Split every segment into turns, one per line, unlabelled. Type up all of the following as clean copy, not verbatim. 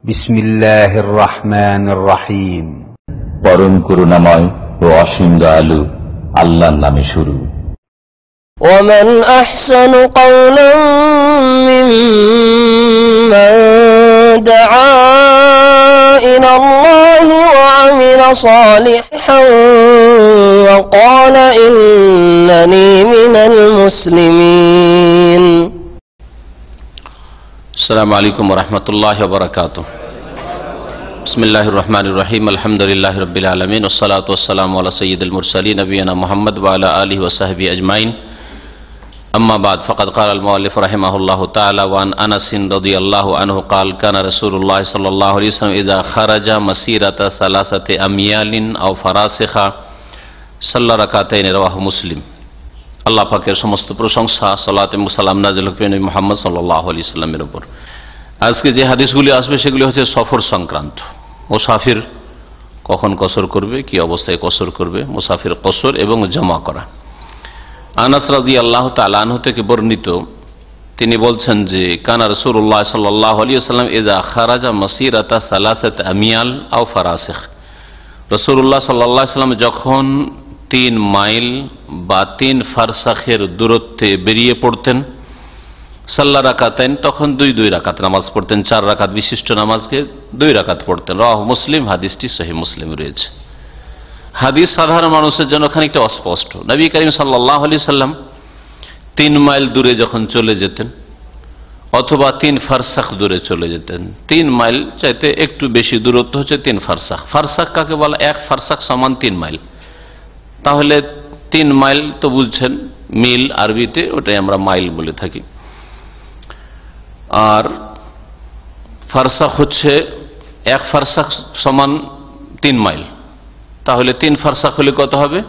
বিসমিল্লাহির রহমানির রহিম।
পরম করুণাময় ও অসীম দয়ালু আল্লাহর নামে শুরু।
ومن أحسن قولا ممن دعا إلى الله وعمل صالحا وقال إنني من المسلمين.
السلام عليكم ورحمة الله وبركاته. بسم الله الرحمن الرحيم. الحمد لله رب العالمين والصلاة والسلام على سيد المرسلين نبينا محمد وعلى آله وصحبه أجمعين. أما بعد فقد قال المؤلف رحمه الله تعالى وعن أنس رضي الله عنه قال كان رسول الله صلى الله عليه وسلم إذا خرج مسيرة 3 أميال أو فراسخا صلى ركعتين. رواه مسلم. আল্লাহ পাকের সমস্ত প্রশংসা, সালাত এবং সালাম নাযিল হোক নবী মুহাম্মদ সাল্লাল্লাহু আলাইহি সাল্লামের উপর। আজকে যে হাদিসগুলি আসবে সেগুলি হচ্ছে সফর সংক্রান্ত। মুসাফির কখন কসর করবে, কি অবস্থায় কসর করবে, মুসাফির কসর এবং জমা করা। আনাস রাদিয়াল্লাহু তাআলা আনহু থেকে বর্ণিত, তিনি বলছেন যে কানা রাসূলুল্লাহ সাল্লাল্লাহু আলাইহি ওয়াসাল্লাম ইযা খারাজা মাসিরাতা 3 আমিয়াল আও ফারাসিখ, রাসূলুল্লাহ সাল্লাল্লাহু আলাইহি ওয়াসাল্লাম যখন 3 মাইল বা 3 ফারসাখের দূরত্বে বেরিয়ে পড়তেন, সাল্লা রাকাতাইন, তখন 2 রাকাত নামাজ পড়তেন। 4 রাকাত বিশিষ্ট নামাজকে 2 রাকাত পড়তেন। রাওয়াহু মুসলিম, হাদিসটি সহিহ মুসলিমে রয়েছে। হাদিস সাধারণ মানুষের জন্য খানিকটা অস্পষ্ট। নবী করিম সাল্লাল্লাহু আলাইহি সাল্লাম 3 মাইল দূরে যখন চলে যেতেন অথবা 3 ফারসাখ দূরে চলে যেতেন, 3 মাইল চাইতে একটু বেশি দূরত্ব হচ্ছে 3 ফারসাখ। ফারসাখ কাকে বলা? 1 ফারসাখ সমান 3 মাইল। তাহলে 3 মাইল তো বুঝছেন, মিল আরবিতে, ওটাই আমরা মাইল বলে থাকি। আর ফারসাখ হচ্ছে 1 ফারসাখ সমান 3 মাইল। তাহলে 3 ফারসাখ হলে কত হবে?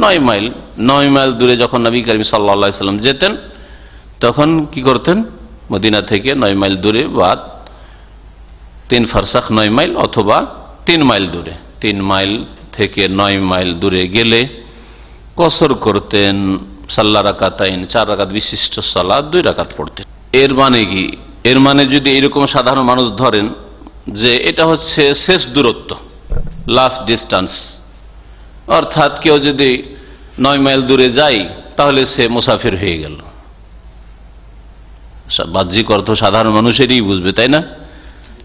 9 মাইল। 9 মাইল দূরে যখন নবী করিম সাল্লাল্লাহু আলাইহি সাল্লাম যেতেন, তখন কি করতেন? মদিনা থেকে 9 মাইল দূরে বা 3 ফারসাখ 9 মাইল অথবা 3 মাইল দূরে, 3 মাইল থেকে 9 মাইল দূরে গেলে কসর করতেন। সাল্লা রাকাতাইন, 4 রাকাত বিশিষ্ট সালাত 2 রাকাত পড়তেন। এর মানে কি? এর মানে যদি এরকম সাধারণ মানুষ ধরেন যে এটা হচ্ছে শেষ দূরত্ব, লাস্ট ডিস্টেন্স, অর্থাৎ কেউ যদি 9 মাইল দূরে যায় তাহলে সে মুসাফির হয়ে গেল। বাহ্যিক অর্থ সাধারণ মানুষেরই বুঝবে, তাই না?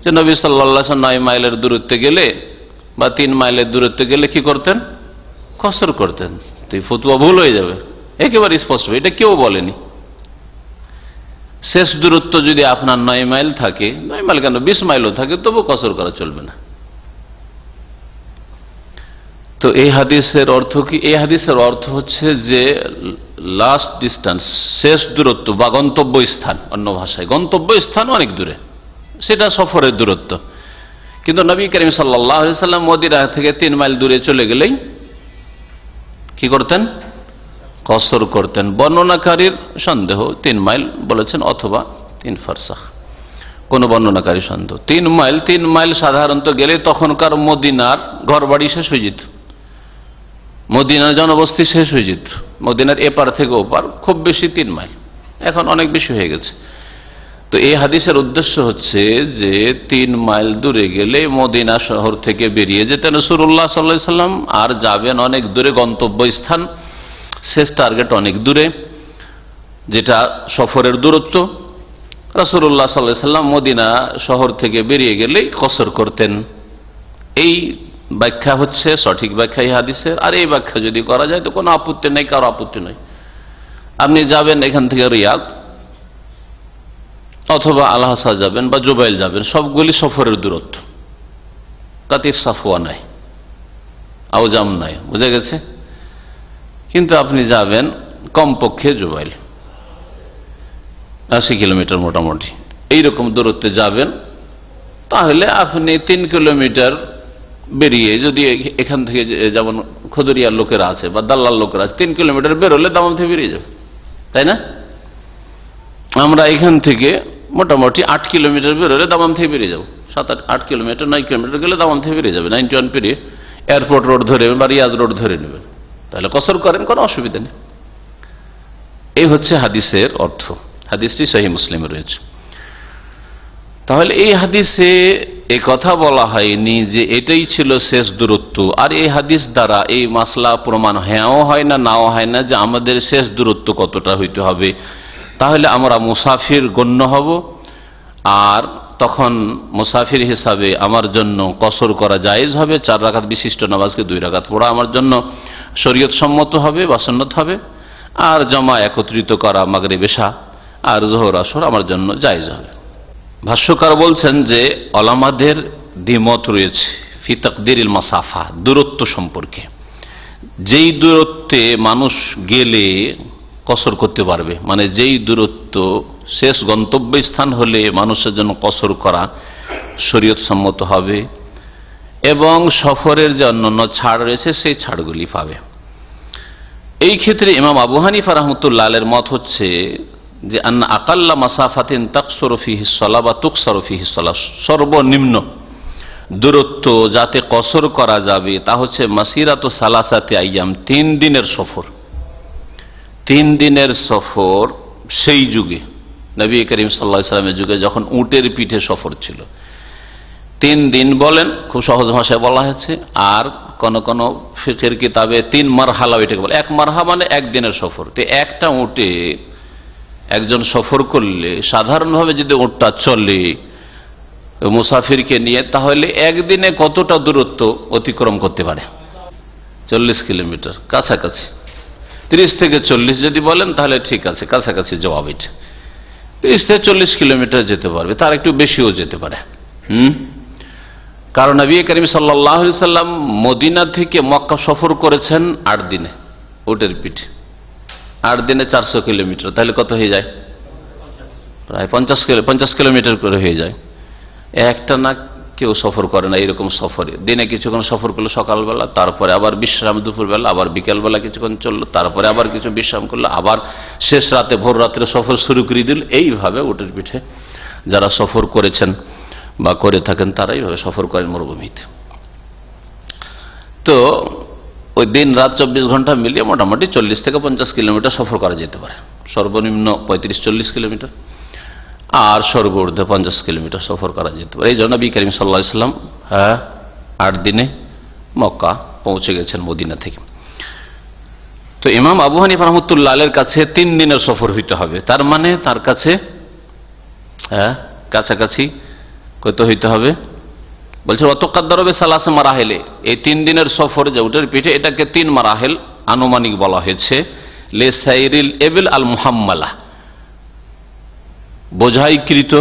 যে নবী সাল্লাল্লাহু আলাইহি ওয়াসাল্লাম 9 মাইলের দূরত্বে গেলে বা 3 মাইলের দূরত্বে গেলে কি করতেন? কসর করতেন। তো এই ফতোয়া ভুল হয়ে যাবে, একেবারে স্পষ্ট। এটা কেউ বলেনি। শেষ দূরত্ব যদি আপনার 9 মাইল থাকে, 9 মাইল কেন 20 মাইলও থাকে, তবু কসর করা চলবে না। তো এই হাদিসের অর্থ কি? এই হাদিসের অর্থ হচ্ছে যে লাস্ট ডিস্টেন্স, শেষ দূরত্ব বা গন্তব্য স্থান, অন্য ভাষায় গন্তব্য স্থান অনেক দূরে, সেটা সফরের দূরত্ব। কিন্তু নবী করিম সাল্লাল্লাহু আলাইহি সাল্লাম মদিনা থেকে 3 মাইল দূরে চলে গেলেই কি করতেন? কসর করতেন। বর্ণনাকারীর সন্দেহ 3 মাইল বলেছেন অথবা 3 ফারসাখ, কোন বর্ণনাকারী সন্দেহ। 3 মাইল সাধারণত গেলে তখনকার মদিনার ঘর বাড়ি শেষ হয়ে যেত, মদিনার জনবস্তি শেষ হয়ে যেত। মদিনার এপার থেকে ওপার খুব বেশি 3 মাইল, এখন অনেক বেশি হয়ে গেছে। তো এই হাদিসের উদ্দেশ্য হচ্ছে যে 3 মাইল দূরে গেলে মদিনা শহর থেকে বেরিয়ে যেতেন রাসূলুল্লাহ সাল্লাল্লাহু আলাইহি সাল্লাম, আর যাবেন অনেক দূরে, গন্তব্য স্থান, শেষ টার্গেট অনেক দূরে, যেটা সফরের দূরত্ব। রাসূলুল্লাহ সাল্লাল্লাহু আলাইহি সাল্লাম মদিনা শহর থেকে বেরিয়ে গেলেই কসর করতেন। এই ব্যাখ্যা হচ্ছে সঠিক ব্যাখ্যা এই হাদিসের। আর এই ব্যাখ্যা যদি করা যায় তো কোনো আপত্তি নেই, কারো আপত্তি নেই। আপনি যাবেন এখান থেকে রিয়াদ অথবা আল হাসা যাবেন বা জুবাইল যাবেন, সবগুলি সফরের দূরত্ব, কাতিফ সাফওয়া নাই, আউজাম নাই, বুঝা গেছে? কিন্তু আপনি যাবেন কমপক্ষে জুবাইল, 80 কিলোমিটার মোটামুটি এইরকম দূরত্বে যাবেন, তাহলে আপনি 3 কিলোমিটার বেরিয়ে, যদি এখান থেকে যেমন খুদরিয়ার লোকেরা আছে বা দাল্লাল লোকেরা আছে, 3 কিলোমিটার বেরোলে দামাম থেকে বেরিয়ে যাবে, তাই না? আমরা এখান থেকে মোটামুটি 8 কিলোমিটার বেরোলে দামাম থেকে বেরিয়ে যাবো। 7-8 কিলোমিটার, 9 কিলোমিটার গেলে দামাম থেকে বেরিয়ে যাবে। 91 পেরিয়ে এয়ারপোর্ট রোড ধরে বা রিয়াজ রোড ধরে নেবেন, তাহলে কসর করেন, কোনো অসুবিধা নেই। এই হচ্ছে হাদিসের অর্থ। হাদিসটি সহিহ মুসলিমে রয়েছে। তাহলে এই হাদিসে এই কথা বলা হয়নি যে এটাই ছিল শেষ দূরত্ব, আর এই হাদিস দ্বারা এই মাসলা প্রমাণ হ্যাঁও হয় না নাও হয় না যে আমাদের শেষ দূরত্ব কতটা হইতে হবে। তাহলে আমরা মুসাফির গণ্য হব, আর তখন মুসাফির হিসাবে আমার জন্য কসর করা জায়েজ হবে। 4 রাকাত বিশিষ্ট নামাজকে 2 রাকাত পড়া আমার জন্য শরীয়ত সম্মত হবে বা সুন্নত হবে, আর জমা একত্রিত করা মাগরিব এশা আর যোহর আসর আমার জন্য জায়েজ হবে। ভাষ্যকার বলছেন যে ওলামাদের দ্বিমত রয়েছে ফি তাকদিরিল মাসাফা, দূরত্ব সম্পর্কে। যেই দূরত্বে মানুষ গেলে কসর করতে পারবে, মানে যেই দূরত্ব শেষ গন্তব্যস্থান হলে মানুষের জন্য কসর করা শরীয়ত সম্মত হবে, এবং সফরের যে অন্যান্য ছাড় রয়েছে সেই ছাড়গুলি পাবে। এই ক্ষেত্রে ইমাম আবু হানিফা রাহমাতুল্লাহ আলাইহির মত হচ্ছে যে আন্না আকাল্লা মাসাফাতিন তাকসুরু ফিহি সলাহ বা তুকসারু ফিহি সলাহ, সর্বনিম্ন দূরত্ব যাতে কসর করা যাবে তা হচ্ছে মাসিরাতু সালাসাতি আইয়াম, 3 দিনের সফর। 3 দিনের সফর সেই যুগে নবী করিম সাল্লাল্লাহু আলাইহি ওয়াসাল্লামের যুগে যখন উটের পিঠে সফর ছিল, 3 দিন বলেন, খুব সহজ ভাষায় বলা হয়েছে। আর কোন কোন ফিকহের কিতাবে 3 মারহালা এটাকে বলে। 1 মারহালা মানে 1 দিনের সফর। তো একটা উটে একজন সফর করলে সাধারণভাবে যদি উটটা চলে মুসাফিরকে নিয়ে, তাহলে একদিনে কতটা দূরত্ব অতিক্রম করতে পারে? 40 কিলোমিটার, কাছাকাছি। 30 থেকে 40 যদি বলেন তাহলে ঠিক আছে, কাছাকাছি জবাব এটা। 30 থেকে 40 কিলোমিটার যেতে পারবে, তার একটু বেশিও যেতে পারে। কারণ নবী করিম সাল্লাল্লাহু আলাইহি সাল্লাম মদিনা থেকে মক্কা সফর করেছেন 8 দিনে উটের পিঠে। 8 দিনে 400 কিলোমিটার, তাহলে কত হয়ে যায়? প্রায় 50 কিলোমিটার করে হয়ে যায়। একটা না কেউ সফর করে না এরকম সফরে। দিনে কিছুক্ষণ সফর করলো সকালবেলা, তারপরে আবার বিশ্রাম দুপুরবেলা, আবার বিকেলবেলা কিছুক্ষণ চললো, তারপরে আবার কিছু বিশ্রাম করলো, আবার শেষ রাতে ভোর রাত্রে সফর শুরু করে দিল। এইভাবে উটের পিঠে যারা সফর করেছেন বা করে থাকেন তারা এইভাবে সফর করেন মরুভূমিতে। তো ওই দিন রাত 24 ঘন্টা মিলিয়ে মোটামুটি 40 থেকে 50 কিলোমিটার সফর করা যেতে পারে। সর্বনিম্ন 35-40 কিলোমিটার, আর সর্বোর্ধ্বে 50 কিলোমিটার সফর করা যেতে পারে। এই জন্য নবী করিম সাল্লাল্লাহু আলাইহি ওয়াসাল্লাম 8 দিনে মক্কা পৌঁছে গেছেন মদিনা থেকে। তো ইমাম আবু হানিফা রাহমাতুল্লাহ আলাইহির কাছে 3 দিনের সফর হইতে হবে। তার মানে তার কাছে কাছাকাছি কত হইতে হবে? বলছে অতকাদ্দারবে সালাসে মারাহেলে, এই 3 দিনের সফর যে উটের পিঠে, এটাকে 3 মারাহেল আনুমানিক বলা হয়েছে। লে সাইরিল এবিল আল মুহাম্মালা, বোঝাইকৃত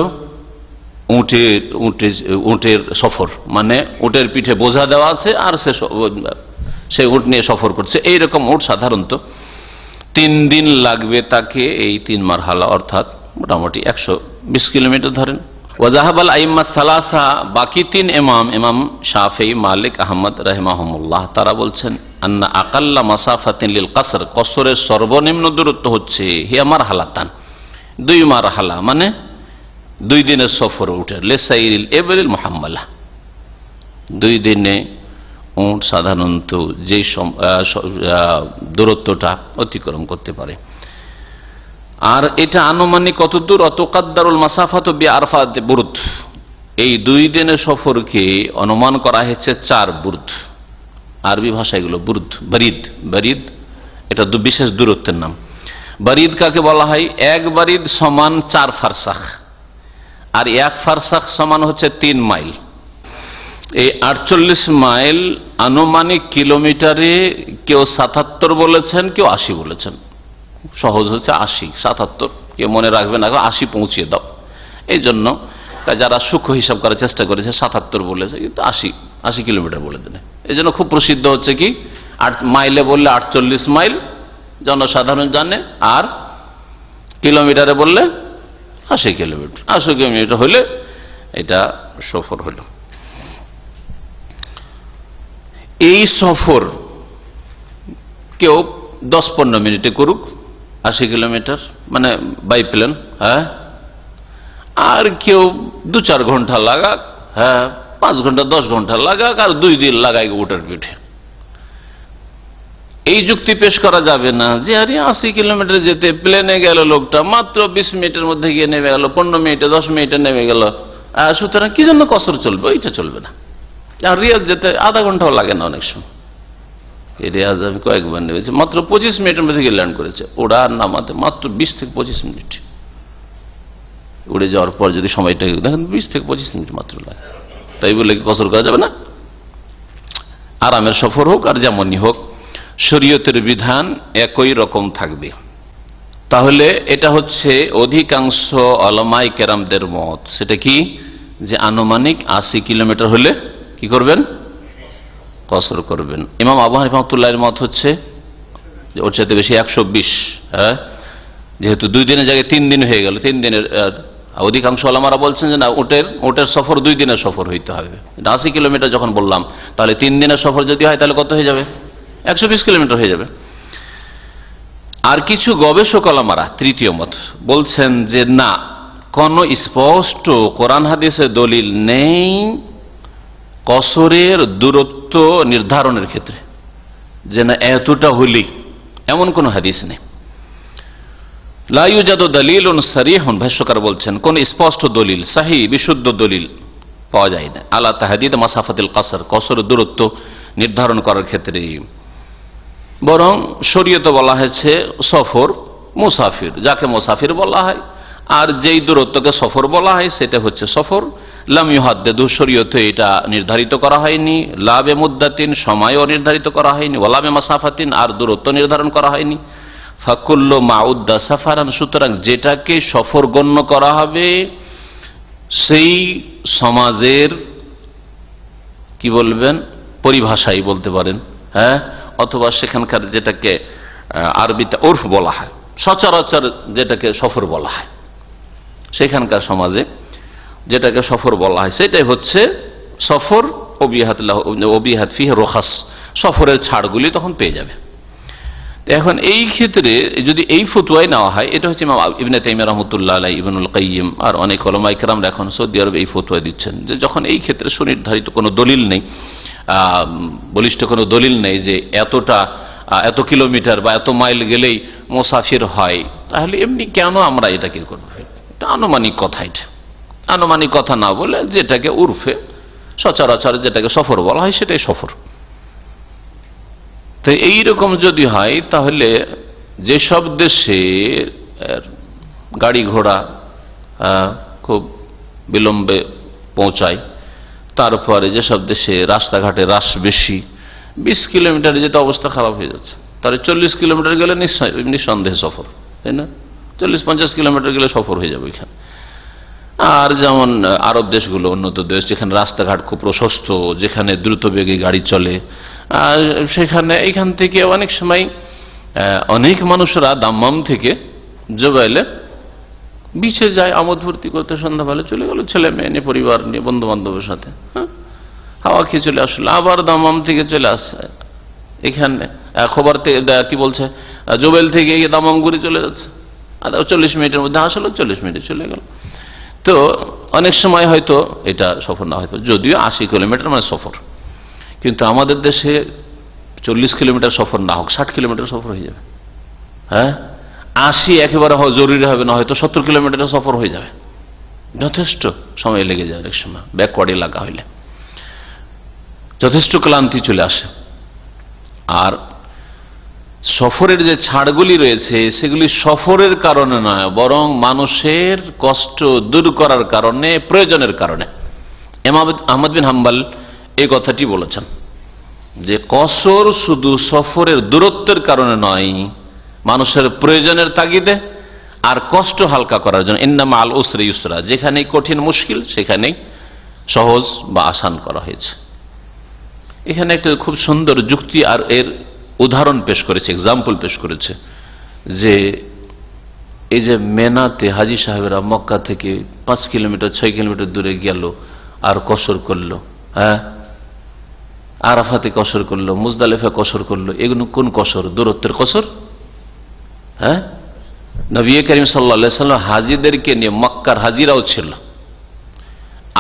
উটের সফর, মানে উটের পিঠে বোঝা দেওয়া আছে আর সে উট নিয়ে সফর করছে। এইরকম উট সাধারণত 3 দিন লাগবে তাকে এই 3 মারহালা, অর্থাৎ মোটামুটি 120 কিলোমিটার ধরেন। ওয়াজাহাবাল আইম্মা সালাসা, বাকি 3 ইমাম শাফিঈ, মালিক, আহমদ রাহিমাহুমুল্লাহ, তারা বলছেন আন্না আকাল্লা মাসাফাতিন লিল কসর, কসরের সর্বনিম্ন দূরত্ব হচ্ছে হিয়া মারহালাতান, 2 মারহালা, মানে 2 দিনের সফর উটের। লেসাইরিল এবিল মুহাম্মালা, 2 দিনে উট সাধারণত যে দূরত্বটা অতিক্রম করতে পারে। আর এটা আনুমানিক কত দূর? অতকাদ্দারুল মাসাফাত বিআরফাত বুরদ, এই 2 দিনের সফরকে অনুমান করা হয়েছে 4 বুরদ। আরবি ভাষা এগুলো বুরদ, বারিদ এটা বিশেষ দূরত্বের নাম। বারিদ কাকে বলা হয়? 1 বারিদ সমান 4 ফারসাখ, আর 1 ফারসাখ সমান হচ্ছে 3 মাইল। এই 48 মাইল আনুমানিক কিলোমিটারে কেউ 77 বলেছেন, কেউ 80 বলেছেন। সহজ হচ্ছে 80, 77 কেউ মনে রাখবে না, 80 পৌঁছিয়ে দাও। এই জন্য যারা সূক্ষ্ম হিসাব করার চেষ্টা করেছে 77 বলেছে, কিন্তু 80 কিলোমিটার বলে দেন। এই জন্য খুব প্রসিদ্ধ হচ্ছে কি 8 মাইলে বললে 48 মাইল জনসাধারণ জানে, আর কিলোমিটারে বললে 80 কিলোমিটার। 80 কিলোমিটার হলে এটা সফর হলো। এই সফর কেউ 10-15 মিনিটে করুক, 80 কিলোমিটার মানে বাই প্লেন, আর কেউ 2-4 ঘন্টা লাগাক, 5 ঘন্টা 10 ঘন্টা লাগাক, আর 2 দিন লাগাই উটের পিঠে। এই যুক্তি পেশ করা যাবে না যে আরে 80 কিলোমিটার যেতে প্লেনে গেল লোকটা মাত্র 20 মিনিটের মধ্যে গিয়ে নেমে গেল, 15 মিনিটে 10 মিনিটে নেমে গেল, সুতরাং কি জন্য কসর চলবে, ওইটা চলবে না। আর রিয়াজ যেতে আধা ঘন্টাও লাগে না অনেক সময়। এই রিয়াজ আমি কয়েকবার নেমেছি, মাত্র 25 মিনিটের মধ্যে গিয়ে ল্যান্ড করেছে। ওড়ার নামাতে মাত্র 20 থেকে 25 মিনিট। উড়ে যাওয়ার পর যদি সময়টা দেখেন 20 থেকে 25 মিনিট মাত্র লাগে। তাই বলে কি কসর করা যাবে না? আরামের সফর হোক আর যেমনই হোক, শরীয়তের বিধান একই রকম থাকবে। তাহলে এটা হচ্ছে অধিকাংশ উলামায়ে কেরামদের মত। সেটা কি, যে আনুমানিক 80 কিলোমিটার হলে কি করবেন, কসর করবেন। ইমাম আবু হানিফা রাহমাতুল্লাহির মত হচ্ছে যে ওর চাইতে বেশি 120। হ্যাঁ, যেহেতু 2 দিনের জায়গায় 3 দিন হয়ে গেল, 3 দিনের। অধিকাংশ ওলামারা বলছেন যে না, ওটের সফর 2 দিনের সফর হইতে হবে। 80 কিলোমিটার যখন বললাম, তাহলে 3 দিনের সফর যদি হয় তাহলে কত হয়ে যাবে, 120 কিলোমিটার হয়ে যাবে। আর কিছু গবেষক ওলামারা তৃতীয় মত বলছেন যে না, কোন স্পষ্ট কোরআন হাদিসের দলিল নেই কসরের দূরত্ব নির্ধারণের ক্ষেত্রে, যে না এতটা হইলেই, এমন কোন হাদিস নেই। লা ইউজাদু দালিলুন সারিহুন, ভাষ্যকার বলছেন কোন স্পষ্ট দলিল, সহিহ বিশুদ্ধ দলিল পাওয়া যায় না আলা তাহদিদ মাসাফাতিল কসর, কসরের দূরত্ব নির্ধারণ করার ক্ষেত্রে। বরং শরীয়তে বলা হয়েছে সফর মুসাফির, যাকে মুসাফির বলা হয়, আর যেই দূরত্বকে সফর বলা হয় সেটা হচ্ছে সফর। লাম ইউহাদ্দিদু, শরীয়তে এটা নির্ধারিত করা হয়নি। লা বিমুদ্দাতিন, সময়ও নির্ধারিত করা হয়নি। ওয়ালা বিমাসাফাতিন, আর দূরত্ব নির্ধারণ করা হয়নি। ফাকুল্লু মাউদ্দা সাফারান, সুতরাং যেটাকে সফর গণ্য করা হবে সেই সমাজের কি বলবেন, পরিভাষাই বলতে পারেন, হ্যাঁ, অথবা সেখানকার যেটাকে আরবিতে উর্ফ বলা হয়, সচরাচর যেটাকে সফর বলা হয়, সেখানকার সমাজে যেটাকে সফর বলা হয় সেটাই হচ্ছে সফর। ওবিহাত ফিহি রুখাস, সফরের ছাড়গুলি তখন পেয়ে যাবে। এখন এই ক্ষেত্রে যদি এই ফতোয়াই নেওয়া হয়, এটা হচ্ছে ইমাম ইবনে তাইমিয়া রাহমাতুল্লাহ আলাইহি, ইবনুল কাইয়্যিম আর অনেক উলামায়ে কেরামরা এখন সৌদি আরবে এই ফতোয়া দিচ্ছেন যে যখন এই ক্ষেত্রে সুনির্ধারিত কোনো দলিল নেই, বলিষ্ঠ কোনো দলিল নেই যে এত কিলোমিটার বা এত মাইল গেলেই মুসাফির হয়, তাহলে এমনি কেন আমরা এটাকে করব? এটা আনুমানিক কথা, এটা আনুমানিক কথা না বলে যেটাকে উর্ফে সচরাচর যেটাকে সফর বলা হয় সেটাই সফর। তো এইরকম যদি হয় তাহলে যেসব দেশে গাড়ি ঘোড়া খুব বিলম্বে পৌঁছায়, তারপরে যেসব দেশে রাস্তাঘাটে রাশ বেশি, 20 কিলোমিটার যেতে অবস্থা খারাপ হয়ে যাচ্ছে, তাহলে 40 কিলোমিটার গেলে নিঃসন্দেহে সফর, তাই না? 40-50 কিলোমিটার গেলে সফর হয়ে যাবে এখানে। আর যেমন আরব দেশগুলো, উন্নত দেশ, যেখানে রাস্তাঘাট খুব প্রশস্ত, যেখানে দ্রুত বেগে গাড়ি চলে, সেখানে এইখান থেকে অনেক সময় অনেক মানুষরা দাম্মাম থেকে জুবাইলে বিচে যায় আমোদ ফুর্তি করতে, সন্ধ্যাবেলা চলে গেল ছেলে মেয়ে নিয়ে, পরিবার নিয়ে, বন্ধু বান্ধবের সাথে, হাওয়া খেয়ে চলে আসলো। আবার দাম্মাম থেকে চলে আসে এখানে, খবর কি বলছে, জুবাইল থেকে দাম্মাম ঘুরে চলে যাচ্ছে, 40 মিনিটের মধ্যে আসলো, 40 মিনিটে চলে গেল। তো অনেক সময় হয়তো এটা সফর না, হয়তো যদিও 80 কিলোমিটার মানে সফর, কিন্তু আমাদের দেশে 40 কিলোমিটার সফর না হোক 60 কিলোমিটার সফর হয়ে যাবে। হ্যাঁ, 80 একেবারে জরুরি হবে না, হয়তো 70 কিলোমিটার সফর হয়ে যাবে, যথেষ্ট সময় লেগে যায়। অনেক সময় ব্যাকওয়ার্ড এলাকা হইলে যথেষ্ট ক্লান্তি চলে আসে। আর সফরের যে ছাড়গুলি রয়েছে সেগুলি সফরের কারণে নয়, বরং মানুষের কষ্ট দূর করার কারণে, প্রয়োজনের কারণে। ইমাম আহমদ বিন হাম্বল এই কথাটি বলেছেন যে কসর শুধু সফরের দূরত্বের কারণে নয়, মানুষের প্রয়োজনের তাগিদে আর কষ্ট হালকা করার জন্য। ইন্নামা আল উসরি ইউসরা, যেখানেই কঠিন মুশকিল সেখানেই সহজ বা আসান করা হয়েছে। এখানে একটা খুব সুন্দর যুক্তি আর এর উদাহরণ পেশ করেছে, এক্সাম্পল পেশ করেছে, যে এই যে মেনাতে হাজী সাহেবেরা মক্কা থেকে 5 কিলোমিটার 6 কিলোমিটার দূরে গেল আর কসর করলো, হ্যাঁ, আরাফাতে কসর করলো, মুজদালিফা কসর করলো, এগুলো কোন কসর? দূরত্বের কসর। হ্যাঁ, নবী করিম সাল্লাল্লাহু আলাইহি সাল্লাম হাজীদেরকে নিয়ে, মক্কার হাজিরাও ছিল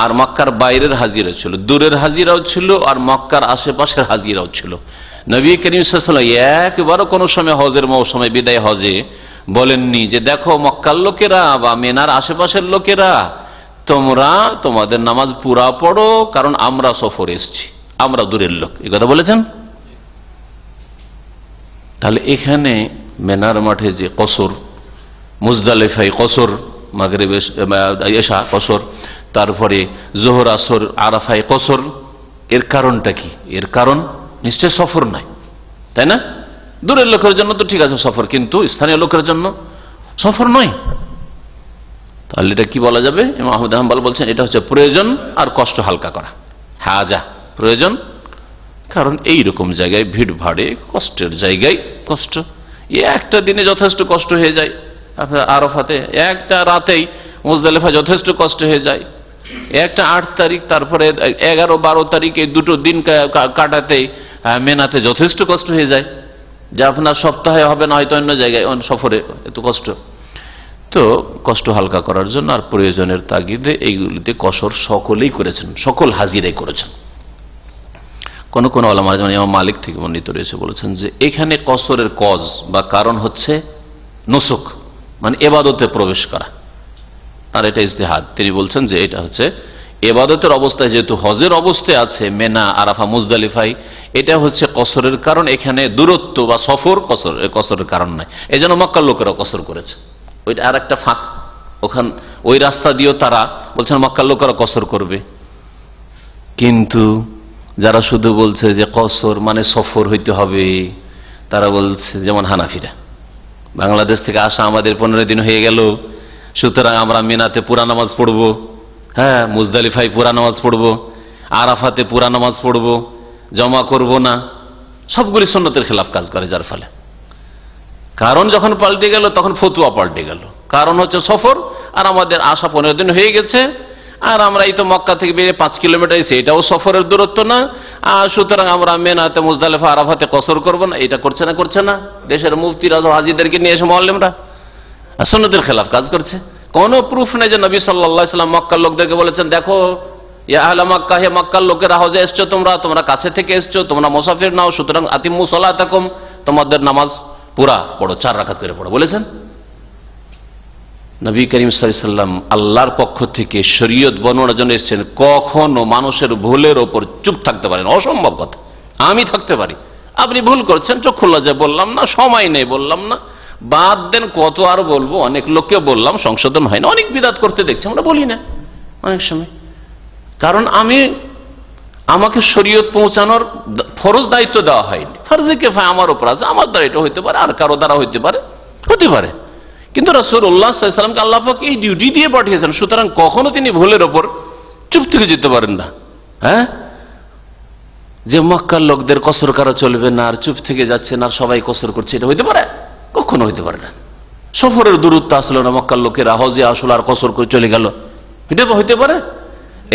আর মক্কার বাইরের হাজিরা ছিল, দূরের হাজিরাও ছিল আর মক্কার আশেপাশের হাজিরাও ছিল। নবী করিম সাল্লাল্লাহু আলাইহি ওয়াসাল্লাম একবারও কোনো সময় হজের মৌসুমে, বিদায় হজে বলেননি যে দেখো মক্কার লোকেরা বা মেনার আশেপাশের লোকেরা তোমরা তোমাদের নামাজ পুরা পড়ো, কারণ আমরা সফরে এসেছি, আমরা দূরের লোক, এই কথা বলেছেন। তাহলে এখানে মেনার মাঠে যে কসর, মুজদালিফায় কসর, মাগরিব এশা কসর, তারপরে জোহর আসর আরাফায় কসর, এর কারণটা কি? এর কারণ নিশ্চয় সফর নাই, তাই না? দূরের লোকের জন্য তো ঠিক আছে সফর, কিন্তু স্থানীয় লোকের জন্য সফর নয়। তাহলে এটা কি বলা যাবে? ইমাম আহমদ হাম্বল বলছেন এটা হচ্ছে প্রয়োজন আর কষ্ট হালকা করা। হাজা প্রয়োজন, কারণ এইরকম জায়গায় ভিড় ভাড়ে, কষ্টের জায়গায় কষ্ট, একটা দিনে যথেষ্ট কষ্ট হয়ে যায়। আরাফাতে একটা রাতেই, মুজদালিফা যথেষ্ট কষ্ট হয়ে যায়। একটা 8 তারিখ, তারপরে 11-12 তারিখ, এই দুটো দিন কাটাতেই মেনাতে যথেষ্ট কষ্ট হয়ে যায়, যা আপনার সপ্তাহে হবে না, হয়তো অন্য জায়গায় সফরে এত কষ্ট। তো কষ্ট হালকা করার জন্য আর প্রয়োজনের তাগিদে এইগুলিতে কসর সকলেই করেছেন, সকল হাজিরাই করেছেন। কোন কোন ওলামা, যেমন ইমাম মালিক থেকে বর্ণিত রয়েছে, বলেছেন যে এখানে কসরের কজ বা কারণ হচ্ছে নুসুক, মানে এবাদতে প্রবেশ করা। আর এটা ইজতিহাদ, তিনি বলছেন যে এটা হচ্ছে এবাদতের অবস্থায়, যেহেতু হজের অবস্থায় আছে মেনা, আরাফা, মুজদালিফাই, এটা হচ্ছে কসরের কারণ। এখানে দূরত্ব বা সফর কসরের কারণ নাই, এই জন্য মক্কার লোকেরা কসর করেছে। ওইটা আর একটা ফাঁক, ওখান ওই রাস্তা দিয়েও তারা বলছেন মক্কার লোকেরা কসর করবে। কিন্তু যারা শুধু বলছে যে কসর মানে সফর হইতে হবে, তারা বলছে, যেমন হানাফিরা, বাংলাদেশ থেকে আসা আমাদের 15 দিন হয়ে গেল, সুতরাং আমরা মিনাতে পুরা নামাজ পড়বো, হ্যাঁ, মুজদালিফাই পুরা নামাজ পড়বো, আরাফাতে পুরা নামাজ পড়বো, জমা করব না, সবগুলি সুন্নতের খেলাফ কাজ করে। যার ফলে কারণ যখন পাল্টে গেল তখন ফতুয়া পাল্টে গেল। কারণ হচ্ছে সফর, আর আমাদের আসা 15 দিন হয়ে গেছে, আর আমরা এই তো মক্কা থেকে বেরিয়ে 5 কিলোমিটার এসে, এটাও সফরের দূরত্ব না, আর সুতরাং আমরা মেনাতে, মুজদালিফা, আরাফাতে কসর করব না। এটা করছে না? করছে না? দেশের মুফতি রাজা হাজিদেরকে নিয়ে এসে মুআল্লিমরা সুন্নতের খেলাফ কাজ করছে। কোনো প্রুফ নেই যে নবী সাল্লাল্লাহু আলাইহি ওয়াসাল্লাম মক্কার লোকদেরকে বলেছেন, দেখো ইয়া আহলা মক্কা, হে মক্কার লোকেরা, হজে এসছো তোমরা কাছে থেকে এসছো, তোমরা মুসাফির নাও, সুতরাং আতিম্মু সালাতাকুম, তোমাদের নামাজ পুরা পড়ো, 4 রাকাত করে পড়ো, বলেছেন? নবী করিম সাল্লাল্লাহু আলাইহি ওয়াসাল্লাম আল্লাহর পক্ষ থেকে শরীয়ত বর্ণনার জন্য এসেছেন। কখনো মানুষের ভুলের ওপর চুপ থাকতে পারেন, অসম্ভব কথা। আমি থাকতে পারি, আপনি ভুল করছেন, চক্ষু লজ্জায় বললাম না, সময় নেই বললাম না, বাদ দেন, কত আর বলবো। অনেক লোককে বললাম, সংশোধন হয় না, অনেক বিদাত করতে দেখছি, আমরা বলি না অনেক সময়, কারণ আমাকে শরীয়ত পৌঁছানোর ফরজ দায়িত্ব দেওয়া হয়নি। ফরজে কিফায়া আমার উপর আছে, আমার দ্বারা এটা হইতে পারে, আর কারো দ্বারা হইতে পারে, কিন্তু রাসূলুল্লাহ সাল্লাল্লাহু আলাইহি ওয়াসাল্লামকে আল্লাহ পাক এই ডিউটি দিয়ে পাঠিয়েছেন, সুতরাং কখনো তিনি ভুলের ওপর চুপ থেকে যেতে পারেন না। হ্যাঁ, যে মক্কার লোকদের কসর করা চলবে না, আর চুপ থেকে যাচ্ছে না, আর সবাই কসর করছে, এটা হইতে পারে? কখনো হইতে পারে না। সফরের দূরত্ব আসলো না, মক্কার লোকেরা হজে আসলো আর কসর করে চলে গেল, এটা হইতে পারে?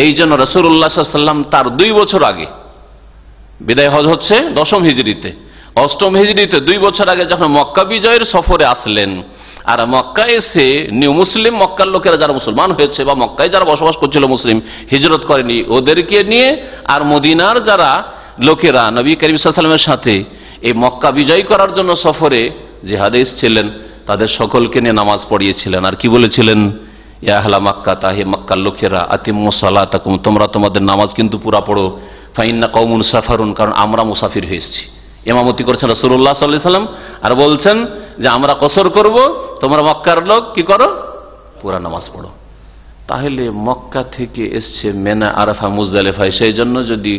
এই জন্য রাসূলুল্লাহ সাল্লাল্লাহু আলাইহি ওয়াসাল্লাম তার 2 বছর আগে, বিদায় হজ হচ্ছে 10ম হিজরিতে, 8ম হিজরিতে 2 বছর আগে যখন মক্কা বিজয়ের সফরে আসলেন, আর মক্কা এসে নিউ মুসলিম, মক্কার লোকেরা যারা মুসলমান হয়েছে বা মক্কায় যারা বসবাস করছিল মুসলিম, হিজরত করেনি, ওদেরকে নিয়ে, আর মদিনার যারা লোকেরা নবী করিম সাল্লাল্লাহু আলাইহি ওয়াসাল্লামের সাথে এই মক্কা বিজয় করার জন্য সফরে জিহাদে এসেছিলেন, তাদের সকলকে নিয়ে নামাজ পড়িয়েছিলেন। আর কি বলেছিলেন? ইয়া আহলা মক্কা, তাহে মক্কার লোকেরা, আতিম্মু সালাতাকুম, তোমরা তোমাদের নামাজ কিন্তু পুরা পড়ো, ফাইন্না কওমুন সাফারুন, কারণ আমরা মুসাফির হয়ে এসেছি। ইমামতি করছেন রাসূলুল্লাহ সাল্লাল্লাহু আলাইহি ওয়াসাল্লাম, আর বলছেন যে আমরা কসর করব, তোমরা মক্কার লোক কি করো? পুরা নামাজ পড়ো। তাহলে মক্কা থেকে এসছে মেনা, আরাফা, মুজদালিফায়, সেই জন্য যদি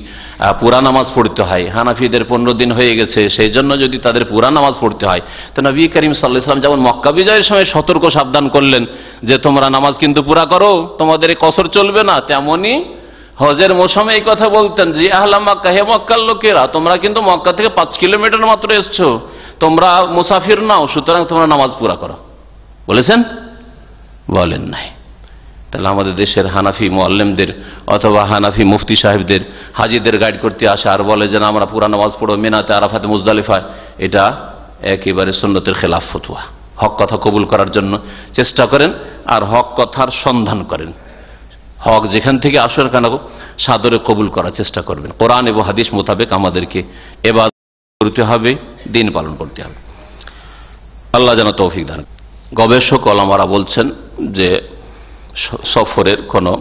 পুরা নামাজ পড়তে হয়, হানাফিদের 15 দিন হয়ে গেছে, সেই জন্য যদি তাদের পুরা নামাজ পড়তে হয়, তো নবী করিম সাল্লাল্লাহু আলাইহি ওয়াসাল্লাম যেমন মক্কা বিজয়ের সময় সতর্ক সাবধান করলেন যে তোমরা নামাজ কিন্তু পুরা করো, তোমাদের এই কসর চলবে না, তেমনি হজের মৌসুমে এই কথা বলতেন যে আহলা মক্কা, হে মক্কার লোকেরা, তোমরা কিন্তু মক্কা থেকে 5 কিলোমিটার মাত্র এসছো, তোমরা মুসাফির নাও, সুতরাং তোমরা নামাজ পুরা করো, বলেছেন? বলেন নাই। তাহলে আমাদের দেশের হানাফি মুআল্লিমদের অথবা হানাফি মুফতি সাহেবদের হাজিদের গাইড করতে আসে আর বলে যে আমরা পুরা নামাজ পড়ো মিনাতে, আরাফাতে, মুজদালিফায়, এটা একেবারে সুন্নতের খেলাফ ফতোয়া। হক কথা কবুল করার জন্য চেষ্টা করেন, আর হক কথার সন্ধান করেন, হক যেখান থেকে আসুক কেন সাদরে কবুল করার চেষ্টা করবেন। কোরআন এবং হাদিস মোতাবেক আমাদেরকে ইবাদত করতে হবে, দিন পালন করতে হবে। আল্লাহ যেন তৌফিক দান। গবেষক ওলামারা বলছেন যে সফরের কোনো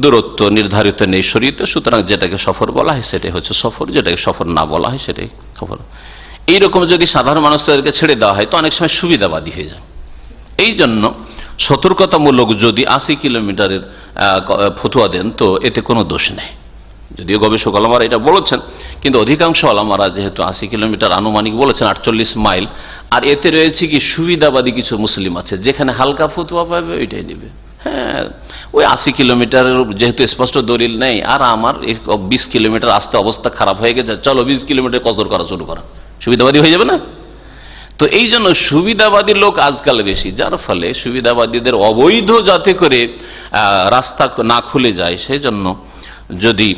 দূরত্ব নির্ধারিত নেই শরীয়তে, সুতরাং যেটাকে সফর বলা হয় সেটাই হচ্ছে সফর, যেটাকে সফর না বলা হয় সেটাই সফর। এইরকম যদি সাধারণ মানুষদেরকে ছেড়ে দেওয়া হয় তো অনেক সময় সুবিধাবাদী হয়ে যায়। এই জন্য সতর্কতামূলক যদি 80 কিলোমিটারের ফতোয়া দেন তো এতে কোনো দোষ নেই, যদিও গবেষক আলেমারা এটা বলেছেন, কিন্তু অধিকাংশ আলেমারা যেহেতু 80 কিলোমিটার আনুমানিক বলেছেন, 48 মাইল, আর এতে রয়েছে কি সুবিধাবাদী কিছু মুসলিম আছে যেখানে হালকা ফতোয়া পাবে ওইটাই নেবে। হ্যাঁ, ওই 80 কিলোমিটারের যেহেতু স্পষ্ট দলিল নেই, আর আমার 20 কিলোমিটার আসতে অবস্থা খারাপ হয়ে গেছে, চলো 20 কিলোমিটার কসর করা শুরু করা, সুবিধাবাদী হয়ে যাবে না? তো এই জন্য সুবিধাবাদী লোক আজকাল বেশি, যার ফলে সুবিধাবাদীদের অবৈধ যাতে করে রাস্তা না খুলে যায়, সেই জন্য যদি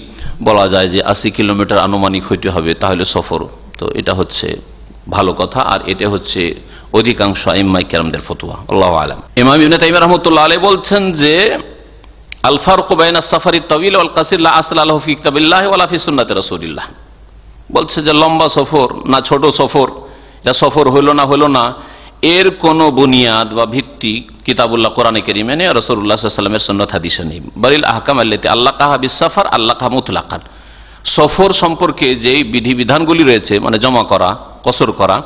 বলা যায় যে 80 কিলোমিটার আনুমানিক হইতে হবে তাহলে সফর, তো এটা হচ্ছে ভালো কথা, আর এটা হচ্ছে অধিকাংশ আইম্মাই কেরামদের ফতোয়া। আল্লাহু আলাম। ইমাম ইবনে তাইমিয়া রাহমাতুল্লাহ আলাইহি বলছেন যে আল ফারকু বাইনা সাফারি তাওয়িল ওয়াল কাসির লা আসলা লাহু ফি কিতাবিল্লাহ ওয়ালা ফি সুন্নাতি রাসূলিল্লাহ। বলছে যে লম্বা সফর না ছোট সফর, এটা সফর হইল না এর কোন বুনিয়াদ বা ভিত্তি কিতাবুল্লাহ কোরআনে কারীমে নেই, রাসূলুল্লাহ সাল্লাল্লাহু আলাইহি ওয়াসাল্লামের সুন্নাত হাদিসে নেই। বালিল আহকাম আল্লাতী আল্লাকাহা বিস সাফার আল্লাকাহা মুতলাকান। সফর সম্পর্কে যে বিধিবিধানগুলি রয়েছে, মানে জমা করা, কসর করা,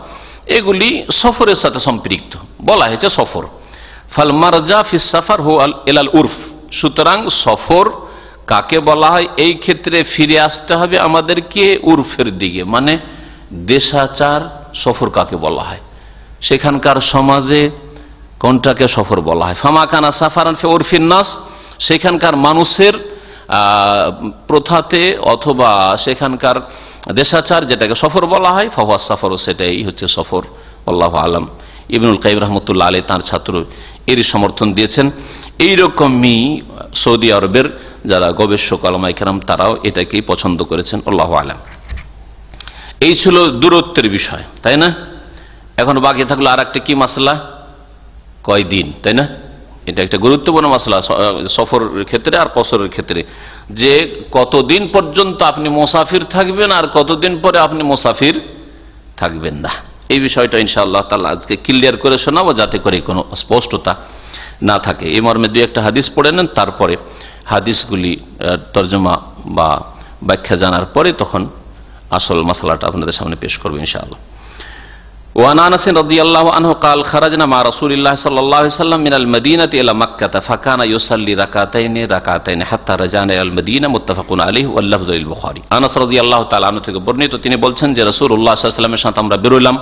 এগুলি সফরের সাথে সম্পৃক্ত, বলা হয়েছে সফর। ফাল মারজা ফিস সাফার হু ইলাল উরফ। সুতরাং সফর কাকে বলা হয়, এই ক্ষেত্রে ফিরে আসতে হবে আমাদেরকে উরফের দিকে, মানে দেশাচার। সফর কাকে বলা হয়, সেখানকার সমাজে কোনটাকে সফর বলা হয়। ফামাকানা সাফারান ফি উরফিন নাস, সেখানকার মানুষের প্রথাতে অথবা সেখানকার দেশাচার যেটাকে সফর বলা হয়, ফাহুয়া সাফর, সেটাই হচ্ছে সফর। আল্লাহু আলাম। ইবনুল কাইয়িম রাহমাতুল্লাহ আলাইহি তার ছাত্র এরই সমর্থন দিয়েছেন। এইরকমই সৌদি আরবের যারা গবেষক আলেমায়ে কেরাম তারাও এটাকেই পছন্দ করেছেন। আল্লাহু আলাম। এই ছিল দূরত্বের বিষয়, তাই না? এখন বাকি থাকলো আর একটা কি মাসলা, কয়দিন, তাই না? এটা একটা গুরুত্বপূর্ণ মাসলা সফরের ক্ষেত্রে আর কসরের ক্ষেত্রে, যে কতদিন পর্যন্ত আপনি মুসাফির থাকবেন আর কতদিন পরে আপনি মুসাফির থাকবেন না। এই বিষয়টা ইনশাআল্লাহ তাআলা আজকে ক্লিয়ার করে শোনাবো, যাতে করে কোনো স্পষ্টতা না থাকে। এই মর্মে দুই একটা হাদিস পড়ে নেন, তারপরে হাদিসগুলি তর্জমা বা ব্যাখ্যা জানার পরে তখন আসল মাসলাটা আপনাদের সামনে পেশ করবো ইনশাআল্লাহ। وعن انس رضي الله عنه قال خرجنا مع رسول الله صلى الله عليه وسلم من المدينه الى مكه فكان يصلي ركعتين حتى رجعنا الى المدينه متفق عليه واللفظ للبخاري। আনাস রাদিয়াল্লাহু তাআলা আনহু থেকে বর্ণিত, তিনি বলছেন যে রাসূলুল্লাহ সাল্লাল্লাহু আলাইহি ওয়াসাল্লামের সাথে আমরা বের হলাম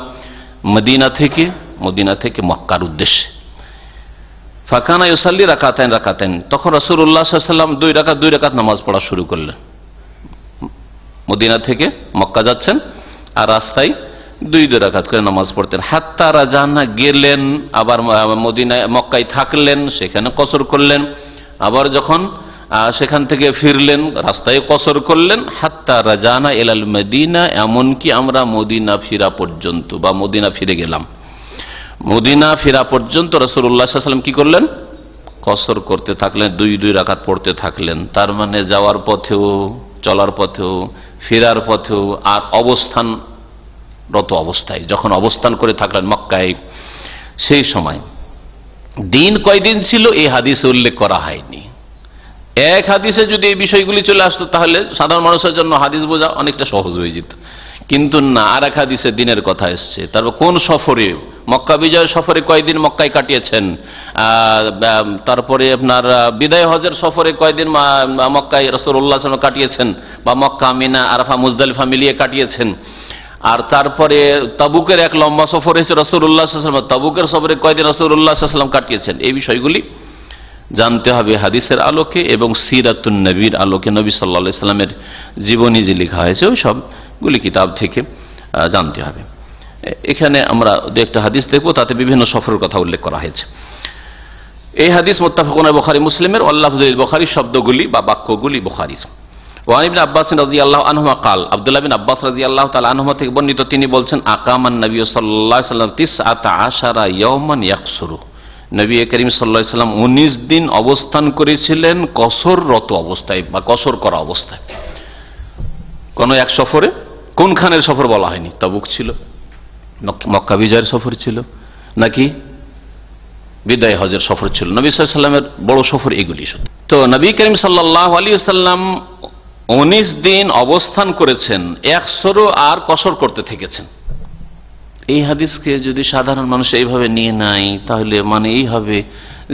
মদিনা থেকে মক্কার উদ্দেশ্যে। ফাকানা ইউসাল্লি রাকাতাইন, তখন রাসূলুল্লাহ সাল্লাল্লাহু আলাইহি ওয়াসাল্লাম দুই রাকাত নামাজ পড়া শুরু করলেন। মদিনা থেকে মক্কা যাচ্ছেন আর রাস্তায় দুই রাকাত করে নামাজ পড়তেন। হাত্তা রাজানা, গেলেন, আবার মক্কায় থাকলেন, সেখানে কসর করলেন, আবার যখন সেখান থেকে ফিরলেন রাস্তায় কসর করলেন। হাত্তা রাজানা ইলাল মদিনা, এমনকি আমরা মদিনা ফিরা পর্যন্ত বা মদিনা ফিরে গেলাম। মদিনা ফিরা পর্যন্ত রাসূলুল্লাহ সাল্লাল্লাহু আলাইহি ওয়াসাল্লাম কি করলেন, কসর করতে থাকলেন, দুই রাকাত পড়তে থাকলেন। তার মানে যাওয়ার পথেও, চলার পথেও, ফেরার পথেও, আর অবস্থানরত অবস্থায়, যখন অবস্থান করে থাকলেন মক্কায়, সেই সময় দিন কয়দিন ছিল এই হাদিসে উল্লেখ করা হয়নি। এক হাদিসে যদি এই বিষয়গুলি চলে আসতো তাহলে সাধারণ মানুষের জন্য হাদিস বোঝা অনেকটা সহজ হয়ে যেত, কিন্তু না, আর এক হাদিসে দিনের কথা এসছে। তারপর কোন সফরে, মক্কা বিজয় সফরে কয়দিন মক্কায় কাটিয়েছেন, তারপরে আপনার বিদায় হজের সফরে কয়দিন মক্কায় রাসূলুল্লাহ সাল্লাল্লাহু আলাইহি ওয়াসাল্লাম কাটিয়েছেন, বা মক্কা, মিনা, আরাফা, মুজদালিফা মিলিয়ে কাটিয়েছেন। আর তারপরে তাবুকের এক লম্বা সফর হয়েছে রাসূলুল্লাহ সাল্লাল্লাহু আলাইহি ওয়াসাল্লাম, তাবুকের সফরে কয়দিন রাসূলুল্লাহ সাল্লাল্লাহু আলাইহি ওয়াসাল্লাম কাটিয়েছেন। এই বিষয়গুলি জানতে হবে হাদিসের আলোকে এবং সিরাতুন নবীর আলোকে, নবী সাল্লাল্লাহু আলাইহি ওয়াসাল্লামের জীবনী যে লেখা হয়েছে ওই সবগুলি কিতাব থেকে জানতে হবে। এখানে আমরা দু একটা হাদিস দেখবো, তাতে বিভিন্ন সফরের কথা উল্লেখ করা হয়েছে। এই হাদিস মুত্তাফাকুন আলাইহি বুখারী মুসলিমের, ওয়াল্লাফযু লিল বুখারী, শব্দগুলি বা বাক্যগুলি বুখারীর। ওয়ান ইবনে আব্বাস রাদিয়াল্লাহু আনহুমা قال, আব্দুল্লাহ বিন আব্বাস রাদিয়াল্লাহু তাআলা আনহুমা থেকে বর্ণিত, তিনি বলছেন, আকামান নবী সাল্লাল্লাহু আলাইহি ওয়াসাল্লাম 19 ইয়াওমান ইয়াকসুরু, নবী করিম সাল্লাল্লাহু আলাইহি ওয়াসাল্লাম 19 দিন অবস্থান করেছিলেন কসররত অবস্থায় বা কসর করা অবস্থায়। কোন এক সফরে, কোনখানের সফর বলা হয়নি, তাবুক ছিল, মক্কা বিজয়ের সফর ছিল, নাকি বিদায় হজের সফর ছিল। নবী সাল্লাল্লাহু আলাইহি ওয়াসাল্লামের বড় সফর এগুলি শুধু। তো নবী করিম সাল্লাল্লাহু আলাইহি ওয়াসাল্লাম 19 দিন অবস্থান করেছেন, 100 আর কসর করতে থেকেছেন। এই হাদিসকে যদি সাধারণ মানুষ এইভাবে নিয়ে নাই, তাহলে মানে এই হবে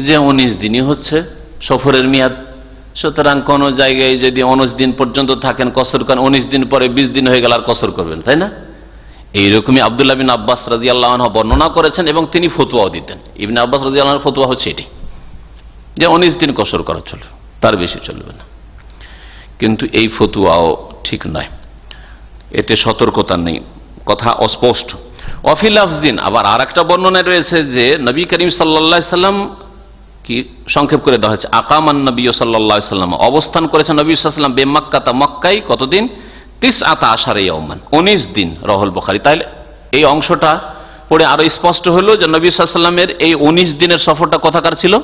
যে 19 দিনই হচ্ছে সফরের মেয়াদ। সুতরাং কোন জায়গায় যদি 19 দিন পর্যন্ত থাকেন কসর করেন, 19 দিন পরে 20 দিন হয়ে গেল আর কসর করবেন, তাই না? এইরকমই আব্দুল্লাহ বিন আব্বাস রাদিয়াল্লাহু আনহু বর্ণনা করেছেন এবং তিনি ফতোয়াও দিতেন। ইবনে আব্বাস রাদিয়াল্লাহু আনহুর ফতোয়া হচ্ছে এটি যে 19 দিন কসর করা চলবে, তার বেশি চলবে না। কিন্তু এই ফতোয়াও ঠিক নয়, এতে সতর্কতা নেই, কথা অস্পষ্ট। ওয়াফি লাফজিন, আবার আর একটা বর্ণনায় রয়েছে যে নবী করিম সাল্লাল্লাহু আলাইহি সাল্লাম, কি সংক্ষেপ করে দেওয়া হয়েছে, আকামান নবী সাল্লাল্লাহু আলাইহি সাল্লাম, অবস্থান করেছেন নবী সাল্লাল্লাহু আলাইহি সাল্লাম বেমাক্কাতা, মক্কায় কতদিন? 19 ইয়াওমান, 19 দিন। রাহুল বুখারী। তাহলে এই অংশটা পড়ে আরো স্পষ্ট হলো যে নবী সাল্লাল্লাহু আলাইহি সাল্লামের এই 19 দিনের সফরটা কোথাকার ছিল?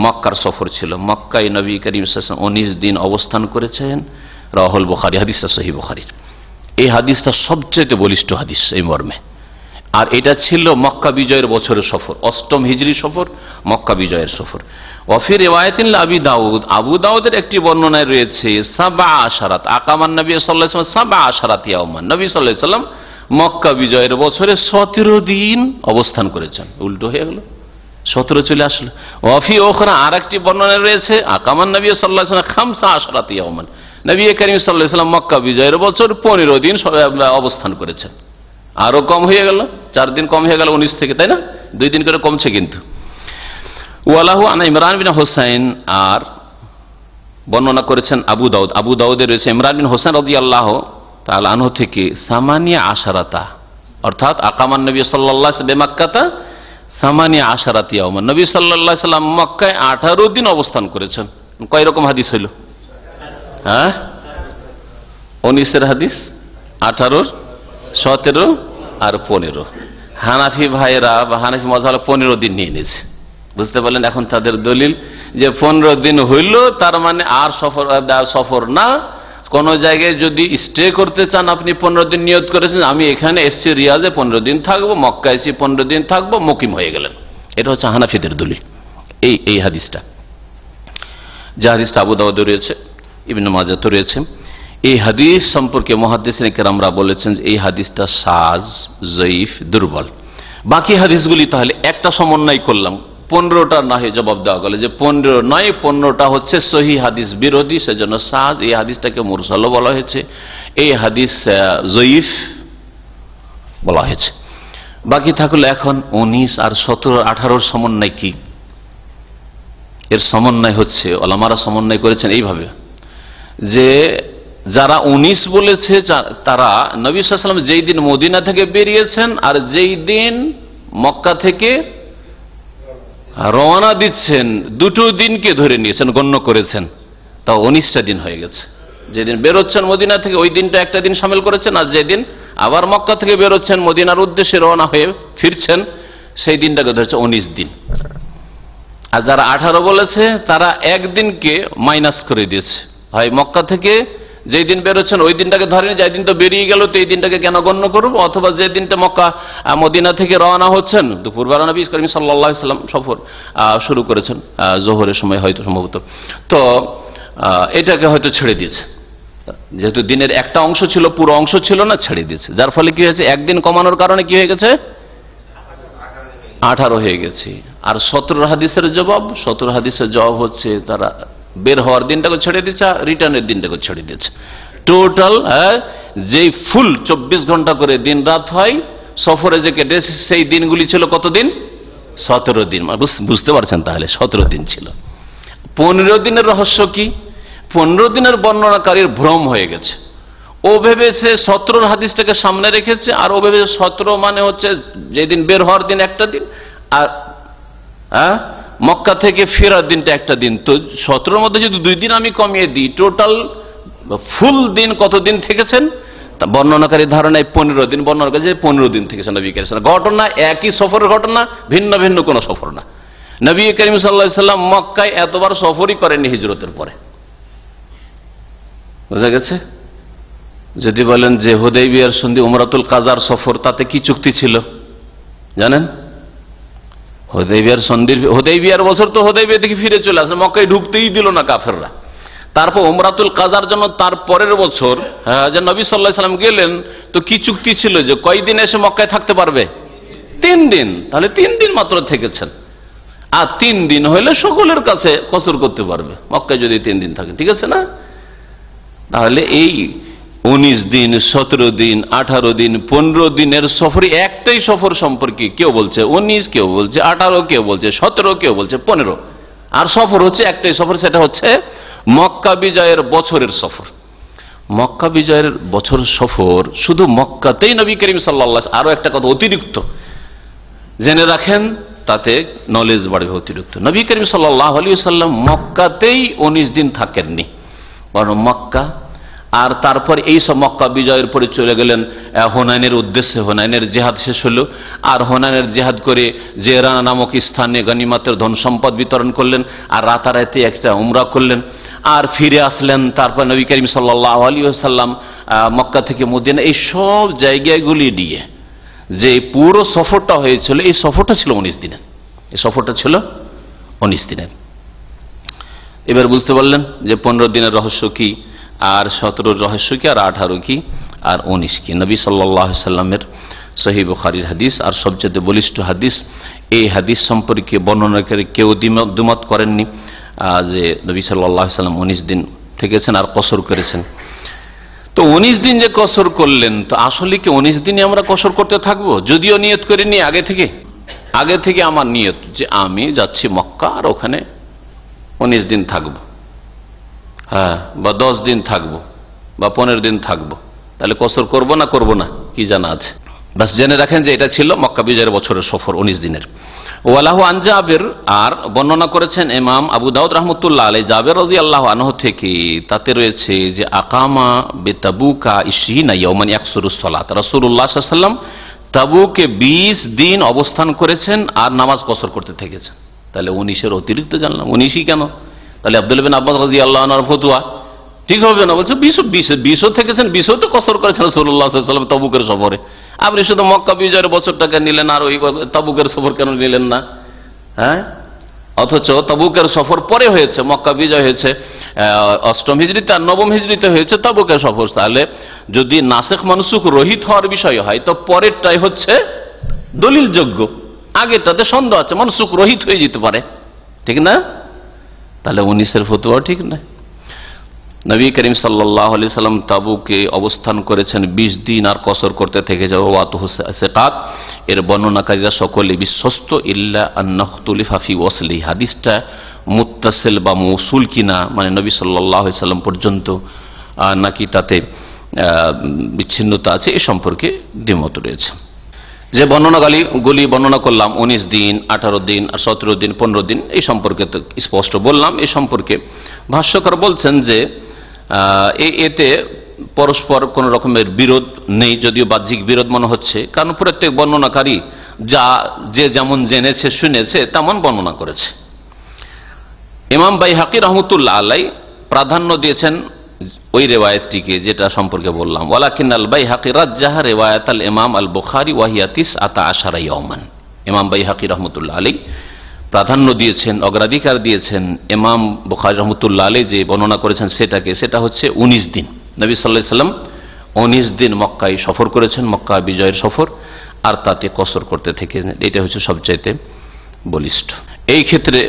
মক্কার সফর ছিল। মক্কায় নবী করিম সাল্লাল্লাহু আলাইহি সাল্লাম 19 দিন অবস্থান করেছেন। রাহুল বুখারী, হাদিসটা সহিহ বুখারীর। এই হাদিসটা সবচেয়ে বলিষ্ঠ হাদিস এই মর্মে। আর এটা ছিল মক্কা বিজয়ের বছরের সফর, 8ম হিজরি সফর, মক্কা বিজয়ের সফর। ওয়াফি রিওয়ায়াতিন আবি দাউদ, আবু দাউদের একটি বর্ণনায় রয়েছে 17 আকামান নবী সাল্লাল্লাহু আলাইহি ওয়াসাল্লাম 17 ইয়াওমান, নবী সাল্লাল্লাহু আলাইহি ওয়াসাল্লাম মক্কা বিজয়ের বছরে 17 দিন অবস্থান করেছেন। উল্টো হয়ে গেল, 17 চলে আসলো। ওয়াফি ওখরা, আর একটি বর্ণনায় রয়েছে আকামান নবী সাল্লাল্লাহু আলাইহি ওয়াসাল্লাম 15 ইয়াওমান, নবী করিম সাল্লাল্লাহু আলাইহি ওয়াসাল্লাম মক্কা বিজয়ের বছর 15 দিন অবস্থান করেছেন। আরো কম হয়ে গেল, 4 দিন কম হয়ে গেল 19 থেকে, তাই না? 2 দিন করে কমছে কিন্তু। ওয়ালাহু আন ইমরান বিন হুসাইন, আর বর্ণনা করেছেন আবু দাউদ, আবু দাউদে রয়েছে ইমরান বিন হুসাইন রাদিয়াল্লাহু তাআলা আনহু থেকে 18, অর্থাৎ আকামান নবী সাল্লাল্লাহু আলাইহি ওয়াসাল্লাম বেমাক্কাতা 18 ইয়াওমান, নবী সাল্লাল্লাহু আলাইহি ওয়াসাল্লাম মক্কায় 18 দিন অবস্থান করেছেন। কয় রকম হাদিস হইল? হ্যাঁ, 19 এর হাদিস, 18, 17 আর 15। হানাফি ভাইরা বা হানাফি মাযহাব 15 দিন নিয়ে নিয়েছে। বুঝতে পারলেন? এখন তাদের দলিল যে 15 দিন হইল তার মানে আর সফর না। কোন জায়গায় যদি স্টে করতে চান, আপনি 15 দিন নিয়ত করেছেন, আমি এখানে এসছি রিয়াজে 15 দিন থাকবো, মক্কা এসেছি 15 দিন থাকবো, মুকিম হয়ে গেলেন। এটা হচ্ছে হানাফিদের দলিল। এই হাদিসটা, যে হাদিসটা আবু দাউদে রয়েছে, ইবনে মাজাহতে রয়েছে, এই হাদিস সম্পর্কে মুহাদ্দিসিন কেরামরা বলেছেন যে এই হাদিসটা সাজ, জয়ীফ, দুর্বল। বাকি হাদিসগুলি তাহলে একটা সমন্বয় করলাম, 15টা নয় জবাব দেওয়া গেল যে 15 নয়, 15টা হচ্ছে সহিহ হাদিস বিরোধী, সেজন্য সাজ। এই হাদিসটাকে মুরসালও বলা হয়েছে, এই হাদিস জয়ীফ বলা হয়েছে। বাকি থাকলো এখন 19 আর 17, 18 সমন্বয় কি? এর সমন্বয় হচ্ছে, ওলামারা সমন্বয় করেছেন এইভাবে যে যারা 19 বলেছে তারা নবী সাল্লাল্লাহু আলাইহি ওয়াসাল্লাম যেই দিন মদিনা থেকে বেরিয়েছেন আর যেই দিন মক্কা থেকে রওনা দিচ্ছেন, দুটো দিনকে ধরে নিয়েছেন, গণ্য করেছেন, তাও 19টা দিন হয়ে গেছে। যেদিন বেরোচ্ছেন মদিনা থেকে ওই দিনটা একটা দিন শামিল করেছেন, আর যেদিন আবার মক্কা থেকে বেরোচ্ছেন মদিনার উদ্দেশ্যে রওনা হয়ে ফিরছেন সেই দিনটাকে ধরেছে 19 দিন। আর যারা 18 বলেছে তারা একদিনকে মাইনাস করে দিয়েছে, হয় মক্কা থেকে যেই দিন বেরোচ্ছেন ওই দিনটাকে ধরেনি, যে দিন তো বেরিয়ে গেল তো এই দিনটাকে কেন গণ্য করব, অথবা যে দিনটা মক্কা মদিনা থেকে রওনা হচ্ছেন দুপুরবেলা নবী করিম সাল্লাল্লাহু আলাইহি ওয়াসাল্লাম সফর শুরু করেছেন জোহরের সময় হয়তো সম্ভবত, তো এটাকে হয়তো ছেড়ে দিয়েছে। যেহেতু দিনের একটা অংশ ছিল, পুরো অংশ ছিল না, ছেড়ে দিয়েছে। যার ফলে কি হয়েছে, একদিন কমানোর কারণে কি হয়ে গেছে, 18 হয়ে গেছে। আর 17 হাদিসের জবাব, 17 হাদিসের জবাব হচ্ছে তারা বের হওয়ার দিনটাকে ছেড়ে দিচ্ছে, রিটার্নের দিনটাকে ছেড়ে দিচ্ছে। টোটাল যেই ফুল 24 ঘন্টা করে দিন রাত হয় সফরে যে কেটে, সেই দিনগুলি ছিল কতদিন, 17 দিন। বুঝতে পারছেন? তাহলে 17 দিন ছিল। 15 দিনের রহস্য কি? 15 দিনের বর্ণনাকারীর ভ্রম হয়ে গেছে। ও ভেবেছে 17 হাদিসটাকে সামনে রেখেছে, আর ও ভেবেছে 17 মানে হচ্ছে যেদিন বের হওয়ার দিন একটা দিন, আর মক্কা থেকে ফেরার দিনটা একটা দিন। তো 17 মধ্যে যদি 2 দিন আমি কমিয়ে দিই, টোটাল ফুল দিন কতদিন থেকেছেন? বর্ণনাকারী ধারণায় 15 দিন, বর্ণনা করে যে 15 দিন থেকেছেন নবী করিম। ঘটনা একই সফরের ঘটনা, ভিন্ন ভিন্ন কোন সফর না। নবী করিম সাল্লাল্লাহু আলাইহি ওয়াসাল্লাম মক্কায় এতবার সফরই করেননি হিজরতের পরে। বোঝা গেছে? যদি বলেন যে হুদাইবিয়ার সন্ধি, উমরাতুল কাজার সফর, তাতে কি চুক্তি ছিল জানেন? হুদাইবিয়ার সন্ধির হুদাইবিয়ার বছর তো হুদাইবিয়া থেকে ফিরে চলে আসে, মক্কায় ঢুকতেই দিল না কাফেররা। তারপর উমরাতুল কাজার জন্য তার পরের বছর যে নবী সাল্লাল্লাহু আলাইহি সাল্লাম গেলেন, তো কি চুক্তি ছিল যে কয়দিন এসে মক্কায় থাকতে পারবে? 3 দিন। তাহলে 3 দিন মাত্র থেকেছেন, আর 3 দিন হইলে সকলের কাছে কসর করতে পারবে মক্কায় যদি 3 দিন থাকে, ঠিক আছে না? তাহলে এই 19 দিন, 17 দিন, 18 দিন, 15 দিনের সফরে, একটাই সফর সম্পর্কে কেউ বলছে 19, কেউ বলছে 18, কেউ বলছে 17, কেউ বলছে 15। আর সফর হচ্ছে একটাই সফর, সেটা হচ্ছে মক্কা বিজয়ের বছরের সফর। মক্কা বিজয়ের বছর সফর শুধু মক্কাতেই নবী করিম সাল্লাল্লাহু আলাইহি, আরো একটা কথা অতিরিক্ত জেনে রাখেন, তাতে নলেজ বাড়বে। অতিরিক্ত নবী করিম সাল্লাল্লাহু আলাইহি ওয়াসাল্লাম মক্কাতেই 19 দিন থাকেননি, বরং মক্কা আর তারপর এই সব মক্কা বিজয়ের পরে চলে গেলেন হুনাইনের উদ্দেশ্যে। হুনাইনের জেহাদ শেষ হলো, আর হুনাইনের জেহাদ করে জেরানা নামক স্থানে গনিমতের ধন সম্পদ বিতরণ করলেন, আর রাতারাতি একটা উমরা করলেন, আর ফিরে আসলেন। তারপর নবী করিম সাল্লাল্লাহু আলাইহি ওয়াসাল্লাম মক্কা থেকে মদিনা, এই সব জায়গাগুলি দিয়ে যে পুরো সফরটা হয়েছিল, এই সফরটা ছিল 19 দিনের। এই সফরটা ছিল 19 দিনের। এবার বুঝতে পারলেন যে 15 দিনের রহস্য কি, আর 17 রহস্য কি, আর 18 কি, আর 19 কি। নবী সাল্লাল্লাহু আলাইহি সাল্লামের সহিহ বুখারীর হাদিস আর সবচেয়ে বলিষ্ঠ হাদিস। এই হাদিস সম্পর্কে বর্ণনাকারী কেউ দ্বিমত করেননি যে নবী সাল্লাল্লাহু আলাইহি সাল্লাম 19 দিন থেকেছেন আর কসর করেছেন। তো 19 দিন যে কসর করলেন, তো আসলে কি 19 দিনে আমরা কসর করতে থাকবো? যদিও নিয়ত করিনি আগে থেকে আমার নিয়ত যে আমি যাচ্ছি মক্কা আর ওখানে 19 দিন থাকবো, হ্যাঁ, বা 10 দিন থাকবো, বা 15 দিন থাকবো, তাহলে কসর করবো না কি জানা আছে? বাস জেনে রাখেন যে এটা ছিল মক্কা বিজয়ের বছরের সফর 19 দিনের। ওয়ালাহু আন জাবের, আর বর্ণনা করেছেন ইমাম আবু দাউদ রাহমাতুল্লাহ আলাইহি জাবের রাদিয়াল্লাহু আনহু থেকে, তাতে রয়েছে যে আকামা বিতাবুকা 20 ইয়াওমান ইয়াকসুরুস সালাত। রাসূলুল্লাহ সাল্লাল্লাহু আলাইহি ওয়াসাল্লাম তাবুকে 20 দিন অবস্থান করেছেন আর নামাজ কসর করতে থেকেছেন। তাহলে 19-এর অতিরিক্ত জানলাম, 19ই কেন? তাহলে আব্দুল্লাহ বিন আব্বাস রাদিয়াল্লাহু আনহুর ফতোয়া ঠিক হবে না, বলছে 20 থেকেছেন, 20 তো কসর করেছেন রাসূলুল্লাহ সাল্লাল্লাহু আলাইহি ওয়াসাল্লাম তাবুকের সফরে। আপনি শুধু মক্কা বিজয়ের বছরটাকে নিলেন, আর ওই তাবুকের সফর কেন নিলেন না? হ্যাঁ, অথচ তাবুকের সফর পরে হয়েছে, মক্কা বিজয় হয়েছে 8ম হিজরিতে, আর 9ম হিজরিতে হয়েছে তাবুকের সফর। তাহলে যদি নাসেখ মানসুখ রহিত হওয়ার বিষয় হয়, তো পরেরটাই হচ্ছে দলিলযোগ্য, আগেরটাতে সন্দেহ আছে, মানসুখ রহিত হয়ে যেতে পারে, ঠিক না? তাহলে 19-এর ফতোয়া ঠিক না। নবী করিম সাল্লাল্লাহু আলাইহি সাল্লাম তাবুকে অবস্থান করেছেন 20 দিন আর কসর করতে থেকে যাওয়া ওয়াতুহু সিকাত, এর বর্ণনাকারীরা সকলে বিশ্বস্ত, ইল্লা আন্নাখতুলিফা ফি ওয়াসলি। হাদিসটা মুত্তাসিল বা মৌসুল কিনা, মানে নবী সাল্লাল্লাহু আলাইহি সাল্লাম পর্যন্ত নাকি তাতে বিচ্ছিন্নতা আছে, এ সম্পর্কে দ্বিমত রয়েছে। যে বর্ণনাগুলি বর্ণনা করলাম 19 দিন, 18 দিন, 17 দিন, 15 দিন, এই সম্পর্কে তো স্পষ্ট বললাম। এই সম্পর্কে ভাষ্যকার বলছেন যে এতে পরস্পর কোন রকমের বিরোধ নেই, যদিও বাহ্যিক বিরোধ মনে হচ্ছে, কারণ প্রত্যেক বর্ণনাকারী যে যেমন জেনেছে শুনেছে তেমন বর্ণনা করেছে। ইমাম বাইহাকি রহমতুল্লাহ আলাইহি প্রাধান্য দিয়েছেন ওই রেওয়ায়াতটিকে যেটা সম্পর্কে বললাম, ওয়ালাকিনাল বাইহাকি রাজ্জাহ রিওয়ায়াত আল ইমাম আল বুখারী ওয়া হিয়া 19 ইয়াওমান। ইমাম বাইহাকি রহমতুল্লাহ আলাইহি প্রাধান্য দিয়েছেন, অগ্রাধিকার দিয়েছেন ইমাম বুখারী রহমতুল্লাহ আলাইহি যে বর্ণনা করেছেন সেটা হচ্ছে 19 দিন। নবী সাল্লাল্লাহু আলাইহি সাল্লাম 19 দিন মক্কায় সফর করেছেন, মক্কা বিজয়ের সফর, আর তাতে কসর করতে থেকে, এটা হচ্ছে সবচাইতে বলিষ্ঠ। এই ক্ষেত্রে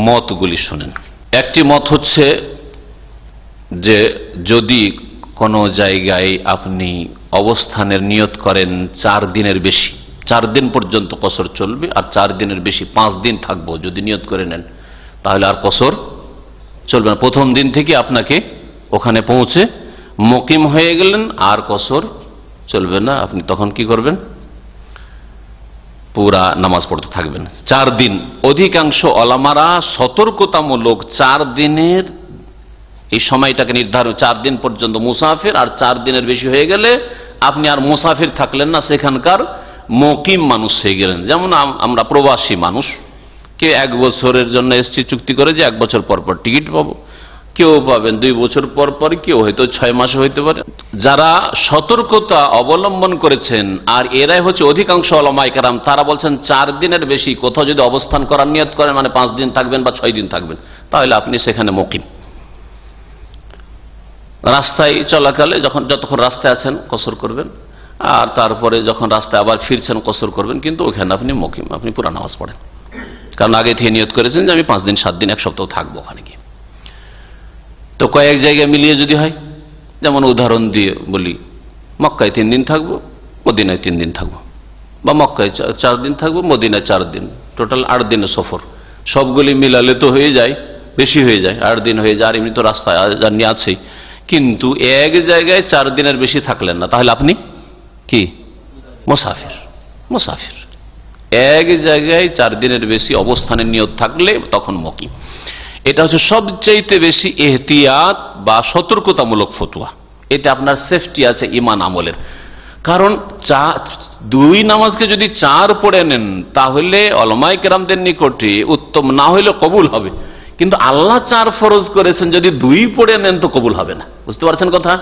মতগুলি শুনেন। একটি মত হচ্ছে যে যদি কোনো জায়গায় আপনি অবস্থানের নিয়ত করেন 4 দিনের বেশি, 4 দিন পর্যন্ত কসর চলবে, আর 4 দিনের বেশি 5 দিন থাকবো যদি নিয়ত করে নেন, তাহলে আর কসর চলবে না। প্রথম দিন থেকে আপনাকে ওখানে পৌঁছে মুকিম হয়ে গেলেন, আর কসর চলবে না। আপনি তখন কি করবেন? পুরা নামাজ পড়তে থাকবেন 4 দিন। অধিকাংশ ওলামারা সতর্কতামূলক 4 দিনের এই সময়টাকে নির্ধারণ, 4 দিন পর্যন্ত মুসাফির, আর 4 দিনের বেশি হয়ে গেলে আপনি আর মুসাফির থাকলেন না, সেখানকার মুকিম মানুষ হয়ে গেলেন। যেমন আমরা প্রবাসী মানুষ, কেউ 1 বছরের জন্য এসছি চুক্তি করে যে 1 বছর পর পর টিকিট পাবো, কেউ পাবেন 2 বছর পর পর, কেউ হয়তো 6 মাসে হইতে পারে। যারা সতর্কতা অবলম্বন করেছেন, আর এরাই হচ্ছে অধিকাংশ উলামায়ে কেরাম, তারা বলছেন 4 দিনের বেশি কোথাও যদি অবস্থান করার নিয়ত করেন, মানে 5 দিন থাকবেন বা 6 দিন থাকবেন, তাহলে আপনি সেখানে মুকিম। রাস্তায় চলাকালে যতক্ষণ রাস্তায় আছেন কসর করবেন, আর তারপরে যখন রাস্তায় আবার ফিরছেন কসর করবেন, কিন্তু ওখানে আপনি মুকিম, আপনি পুরা নামাজ পড়েন, কারণ আগে থেকে নিয়ত করেছেন যে আমি 5 দিন 7 দিন 1 সপ্তাহ থাকবো ওখানে গিয়ে। তো কয়েক জায়গায় মিলিয়ে যদি হয়, যেমন উদাহরণ দিয়ে বলি, মক্কায় 3 দিন থাকবো, মদিনায় 3 দিন থাকবো, বা মক্কায় 4 দিন থাকবো, মদিনায় 4 দিন, টোটাল 8 দিনের সফর। সবগুলি মিলালে তো হয়ে যায়, বেশি হয়ে যায়, 8 দিন হয়ে যায়। আর এমনি তো রাস্তায় জার্নি আছেই, কিন্তু এক জায়গায় 4 দিনের বেশি থাকলেন না, তাহলে আপনি কি মুসাফির। মুসাফির এক জায়গায় 4 দিনের বেশি অবস্থানের নিয়ত থাকলে তখন মুকিম। এটা হচ্ছে সবচাইতে বেশি এহতিয়াত বা সতর্কতামূলক ফতোয়া। এটা আপনার সেফটি আছে ঈমান আমলের। কারণ 2 নামাজকে যদি 4 পড়ে নেন, তাহলে উলামায়ে কেরামদের নিকটে উত্তম না হইলে কবুল হবে, কিন্তু আল্লাহ 4 ফরজ করেছেন, যদি 2 পড়ে নেন তো কবুল হবে না। বুঝতে পারছেন কথা?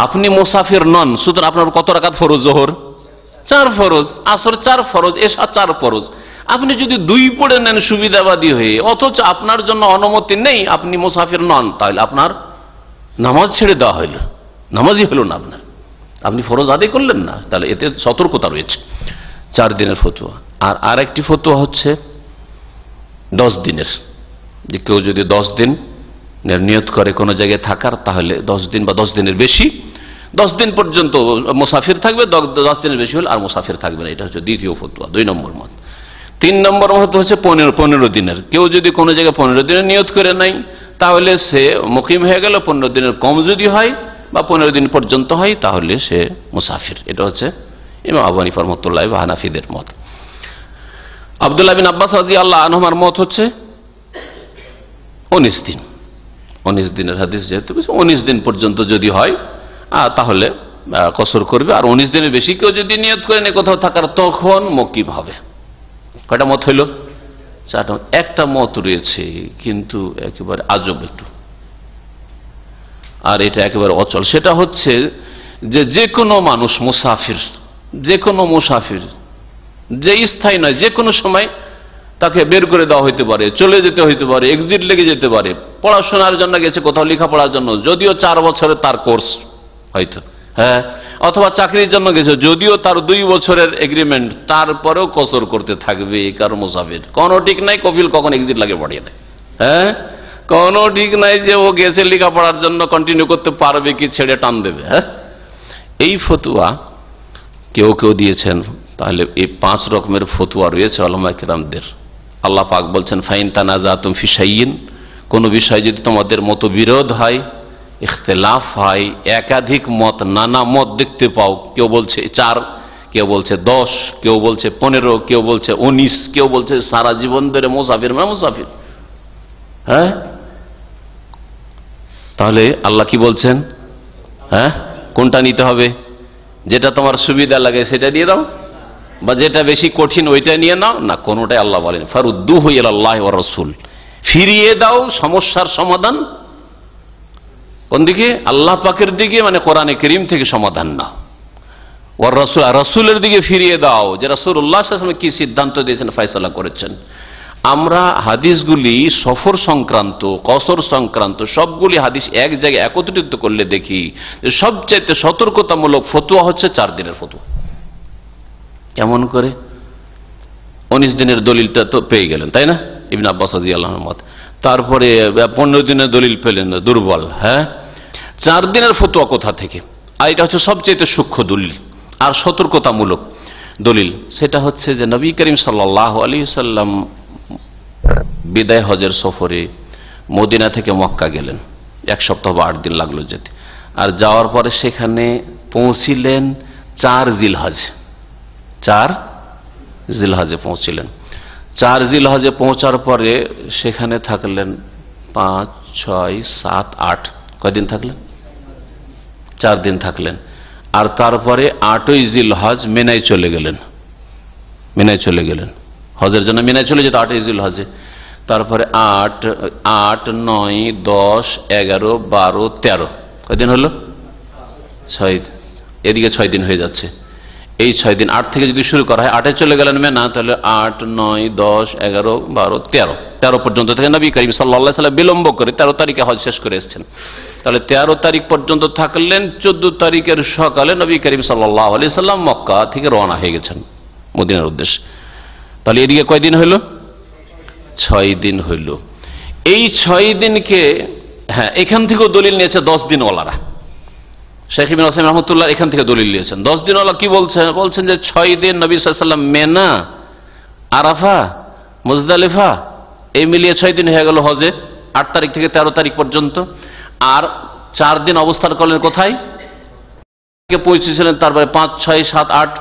আপনি মুসাফির নন, সুতরাং আপনার কত রাকাত ফরজ? যোহর 4 ফরজ, আসর 4 ফরজ, এশা 4 ফরজ। আপনি যদি 2 পড়ে নেন সুবিধাবাদী হয়ে, অথচ আপনার জন্য অনুমতি নেই, আপনি মুসাফির নন, তাহলে আপনার নামাজ ছেড়ে দেওয়া হইল, নামাজই হলো না আপনার, আপনি ফরজ আদায় করলেন না। তাহলে এতে সতর্কতা রয়েছে। 4 দিনের ফতোয়া। আর আরেকটি ফতোয়া হচ্ছে 10 দিনের, যে কেউ যদি 10 দিন নিয়ত করে কোনো জায়গায় থাকার, তাহলে 10 দিন বা 10 দিনের বেশি, 10 দিন পর্যন্ত মুসাফির থাকবে, 10 দিনের বেশি হলে আর মুসাফির থাকবে না। এটা হচ্ছে দ্বিতীয় ফতোয়া, 2 নম্বর মত। 3 নম্বর মত হচ্ছে 15 দিনের। কেউ যদি কোনো জায়গায় 15 দিনের নিয়ত করে নাই, তাহলে সে মুকিম হয়ে গেল। 15 দিনের কম যদি হয় বা 15 দিন পর্যন্ত হয়, তাহলে সে মুসাফির। এটা হচ্ছে ইমাম আবু হানিফা রাহমাতুল্লাহ ওয়া হানাফিদের মত। আব্দুল্লাহ বিন আব্বাস রাদিয়াল্লাহু আনহুমার মত হচ্ছে 19 দিন। 19 দিনের হাদিস যেহেতু 19 দিন পর্যন্ত যদি হয়, তাহলে কসর করবে। আর 19 দিনের বেশি কেউ যদি নিয়ত করে নেই কোথাও থাকার, তখন মুকিম হবে। কয়টা মত হইল? 4টা। একটা মত রয়েছে কিন্তু একেবারে আজব একটু, আর এটা একেবারে অচল। সেটা হচ্ছে যে কোনো মানুষ মুসাফির, যে কোনো মুসাফির, যে স্থায়ী নয়, যে কোনো সময় তাকে বের করে দেওয়া হইতে পারে, চলে যেতে হইতে পারে, এক্সিট লেগে যেতে পারে। পড়াশোনার জন্য গেছে কোথাও, লেখাপড়ার জন্য, যদিও 4 বছরের তার কোর্স হয়তো, হ্যাঁ, অথবা চাকরির জন্য গেছে, যদিও তার 2 বছরের এগ্রিমেন্ট, তারপরেও কসর করতে থাকবে। কারণ মুসাফির কোনো ঠিক নাই, কফিল কখন এক্সিট লাগে বাড়িয়ে দেয়, হ্যাঁ, কোনো ঠিক নাই যে ও গেছে লেখাপড়ার জন্য, কন্টিনিউ করতে পারবে কি ছেড়ে টান দেবে। হ্যাঁ, এই ফতোয়া কেউ কেউ দিয়েছেন। তাহলে এই 5 রকমের ফতোয়া রয়েছে উলামায়ে কেরামদের। আল্লাহ পাক বলছেন, ফাইন তানাজাতুম ফি শাইইন, কোন বিষয় যদি তোমাদের মতবিরোধ হয়, ইখতিলাফ হয়, একাধিক মত, নানা মত দেখতে পাও, কেউ বলছে 4, কেউ বলছে 10, কেউ বলছে 15, কেউ বলছে 19, কেউ বলছে সারা জীবন ধরে মুসাফির মানে মুসাফির। হ্যাঁ, তাহলে আল্লাহ কি বলছেন? হ্যাঁ, কোনটা নিতে হবে? যেটা তোমার সুবিধা লাগে সেটা দিয়ে দাও, বা যেটা বেশি কঠিন ওইটা নিয়ে নাও না, কোনটাই আল্লাহ বলেন ফারুদ্দুহু ইলাল্লাহি ওয়া রাসূল, ফিরিয়ে দাও সমস্যার সমাধান কোন দিকে? আল্লাহ পাকের দিকে, মানে কোরআনে কারীম থেকে সমাধান নাও। ওয়ার রাসূল, রাসূলের দিকে ফিরিয়ে দাও, যে রাসূলুল্লাহ সাল্লাল্লাহু আলাইহি ওয়াসাল্লাম কি সিদ্ধান্ত দিয়েছেন, ফয়সালা করেছেন। আমরা হাদিসগুলি সফর সংক্রান্ত, কসর সংক্রান্ত সবগুলি হাদিস এক জায়গায় একত্রিত করলে দেখি যে সবচেয়ে সতর্কতামূলক ফতোয়া হচ্ছে 4 দিনের ফতোয়া। কেমন করে? 19 দিনের দলিলটা তো পেয়ে গেলেন, তাই না, ইবনে আব্বাস রাদিয়াল্লাহু আনহু। তারপরে 15 দিনের দলিল পেলেন, দুর্বল। হ্যাঁ, 4 দিনের ফতোয়া কোথা থেকে? আর এটা হচ্ছে সবচেয়ে সূক্ষ্ম দলিল আর সতর্কতামূলক দলিল। সেটা হচ্ছে যে নবী করিম সাল্লাল্লাহু আলাইহি সাল্লাম বিদায় হজের সফরে মদিনা থেকে মক্কা গেলেন, 1 সপ্তাহ বা 8 দিন লাগলো যেতে। আর যাওয়ার পরে সেখানে পৌঁছিলেন 4 জিলহজ, 4 জিলহজে পৌঁছিলেন। 4 জিলহজে পৌঁছার পরে সেখানে থাকলেন 5, 6, 7, 8, কয়দিন থাকলেন? 4 দিন থাকলেন। আর তারপরে 8ই জিলহজ মিনায় চলে গেলেন, মিনায় চলে গেলেন হজের জন্য। মিনায় চলে যেত 8ই জিলহজে। তারপরে 8, 8, 9, 10, 11, 12, 13 কয়দিন হলো? 6 দিন। এদিকে 6 দিন হয়ে যাচ্ছে। এই 6 দিন 8 থেকে যদি শুরু করা হয়, 8-এ চলে গেলেন মেনা, তাহলে 8, 9, 10, 11, 12, 13 পর্যন্ত থেকে নবী করিম সাল্লাল্লাহু আলাইহি ওয়াসাল্লাম বিলম্ব করে 13 তারিখে হজ শেষ করে এসেছেন। তাহলে 13 তারিখ পর্যন্ত থাকলেন। 14 তারিখের সকালে নবী করিম সাল্লাল্লাহু আলাইহি ওয়াসাল্লাম মক্কা থেকে রওনা হয়ে গেছেন মদিনার উদ্দেশ্যে। তাহলে এদিকে কয়দিন হইল? 6 দিন হইল। এই 6 দিনকে, হ্যাঁ, এখান থেকেও দলিল নিয়েছে 10 দিনওয়ালারা। শেখ ইবনে ওসাইমিন রাহমাতুল্লাহ এখান থেকে দলিল নিয়েছেন। 10 দিনওয়ালা কি বলছেন? বলছেন যে 6 দিন নবী সাল্লাল্লাহু আলাইহি ওয়াসাল্লাম মেনা, আরাফা, মুজদালিফা এই মিলিয়ে 6 দিন হয়ে গেল হজে, 8 তারিখ থেকে 13 তারিখ পর্যন্ত। আর 4 দিন অবস্থান করলেন কোথায়? পৌঁছেছিলেন, তারপরে 5, 6, 7, 8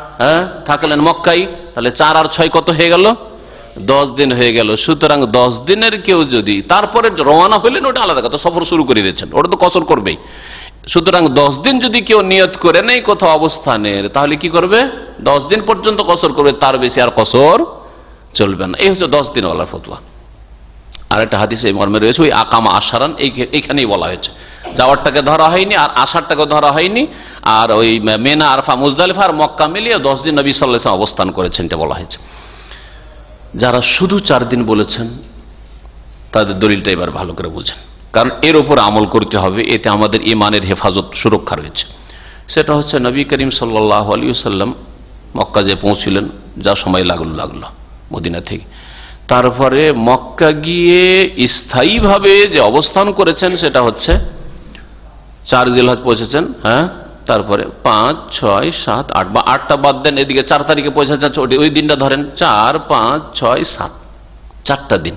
থাকলেন মক্কায়। তাহলে 4 আর 6 কত হয়ে গেল? 10 দিন হয়ে গেল। সুতরাং 10 দিনের কেউ যদি তারপরে রওনা হইলেন, ওটা আলাদা কথা, সফর শুরু করে দিয়েছেন, ওটা তো কসর করবেই। সুতরাং 10 দিন যদি কেউ নিয়ত করে নেই কোথাও অবস্থানের, তাহলে কি করবে? 10 দিন পর্যন্ত কসর করবে, তার বেশি আর কসর চলবে না। এই হচ্ছে 10 দিনওয়ালার ফতোয়া। আর একটা হাদিসে মর্মে রয়েছে ওই আকামা আশারান, এইখানেই বলা হয়েছে, যাওয়ারটাকে ধরা হয়নি আর আসারটাকে ধরা হয়নি। আর ওই মেনা, আরফা, মুজদালিফা আর মক্কা মিলিয়ে 10 দিন নবী সাল্লাল্লাহু আলাইহি ওয়াসাল্লাম অবস্থান করেছেন, এটা বলা হয়েছে। যারা শুধু 4 দিন বলেছেন তাদের দলিলটা এবার ভালো করে বুঝেন, কারণ এর উপর আমল করতে হবে, এতে আমাদের ইমানের হেফাজত সুরক্ষা রয়েছে। সেটা হচ্ছে নবী করিম সাল্লাল্লাহু আলাইহি ওয়াসাল্লাম মক্কা যে পৌঁছলেন, যা সময় লাগলো মদিনা থেকে, তারপরে মক্কা গিয়ে স্থায়ীভাবে যে অবস্থান করেছেন সেটা হচ্ছে 4 জিলহজ পৌঁছেছেন, হ্যাঁ, তারপরে 5, 6, 7, 8 বা 8টা বাদ দেন, এদিকে 4 তারিখে পৌঁছেছেন, ওই দিনটা ধরেন 4, 5, 6, 7, 4টা দিন।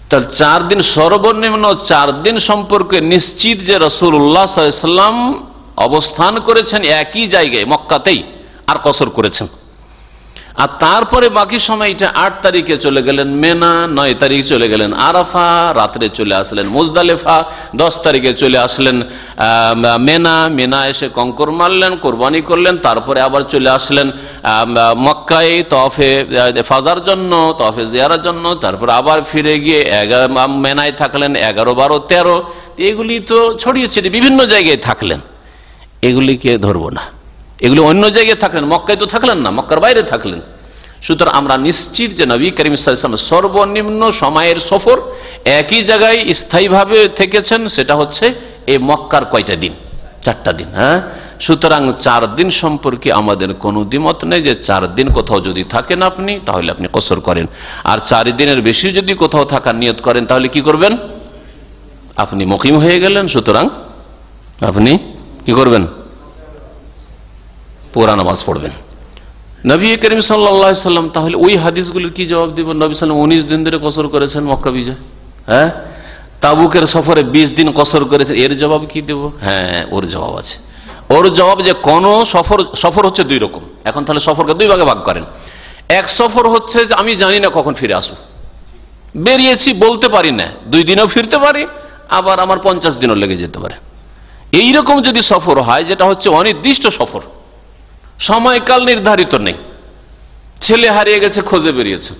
তাহলে 4 দিন, সর্বনিম্ন 4 দিন সম্পর্কে নিশ্চিত যে রাসূলুল্লাহ সাল্লাল্লাহু আলাইহি ওয়াসাল্লাম অবস্থান করেছেন একই জায়গায় মক্কাতেই, আর কসর করেছেন। আর তারপরে বাকি সময়টা 8 তারিখে চলে গেলেন মেনা, 9 তারিখ চলে গেলেন আরাফা, রাত্রে চলে আসলেন মুজদালিফা, 10 তারিখে চলে আসলেন মেনা এসে কঙ্কর মারলেন, কোরবানি করলেন, তারপরে আবার চলে আসলেন মক্কায় তওয়াফে ফাজার জন্য, তওয়াফে জিয়ারার জন্য, তারপরে আবার ফিরে গিয়ে মেনায় থাকলেন 11, 12, 13। এগুলি তো ছড়িয়ে ছিটিয়ে বিভিন্ন জায়গায় থাকলেন, এগুলিকে ধরবো না। এগুলো অন্য জায়গায় থাকলেন, মক্কায় তো থাকলেন না, মক্কার বাইরে থাকলেন। সুতরাং আমরা নিশ্চিত যে নবী করিম সাল্লাল্লাহু আলাইহি ওয়াসাল্লাম সর্বনিম্ন সময়ের সফর একই জায়গায় স্থায়ীভাবে থেকেছেন, সেটা হচ্ছে এই মক্কার কয়টা দিন? 4টা দিন। হ্যাঁ, সুতরাং 4 দিন সম্পর্কে আমাদের কোনো দ্বিমত নেই যে 4 দিন কোথাও যদি থাকেন আপনি, তাহলে আপনি কসর করেন। আর 4 দিনের বেশি যদি কোথাও থাকার নিয়ত করেন, তাহলে কি করবেন? আপনি মুকিম হয়ে গেলেন। সুতরাং আপনি কি করবেন? পুরা নামাজ পড়বেন। নবী করিম সাল্লাল্লাহু আলাইহি ওয়াসাল্লাম তাহলে ওই হাদিসগুলোর কি জবাব দিব? নবী সাল্লাল্লাহু আলাইহি ওয়াসাল্লাম 19 দিন ধরে কসর করেছেন মক্কা বিজয়, হ্যাঁ, তাবুকের সফরে 20 দিন কসর করেছেন, এর জবাব কি দেব? হ্যাঁ, ওর জবাব আছে। ওর জবাব যে কোন সফর হচ্ছে 2 রকম। এখন তাহলে সফরকে 2 ভাগে ভাগ করেন। এক সফর হচ্ছে যে আমি জানি না কখন ফিরে আসবো, বেরিয়েছি বলতে পারি না, 2 দিনেও ফিরতে পারি, আবার আমার 50 দিনও লেগে যেতে পারে। এইরকম যদি সফর হয়, যেটা হচ্ছে অনির্দিষ্ট সফর, সময়কাল নির্ধারিত নেই, ছেলে হারিয়ে গেছে খোঁজে বেরিয়েছে,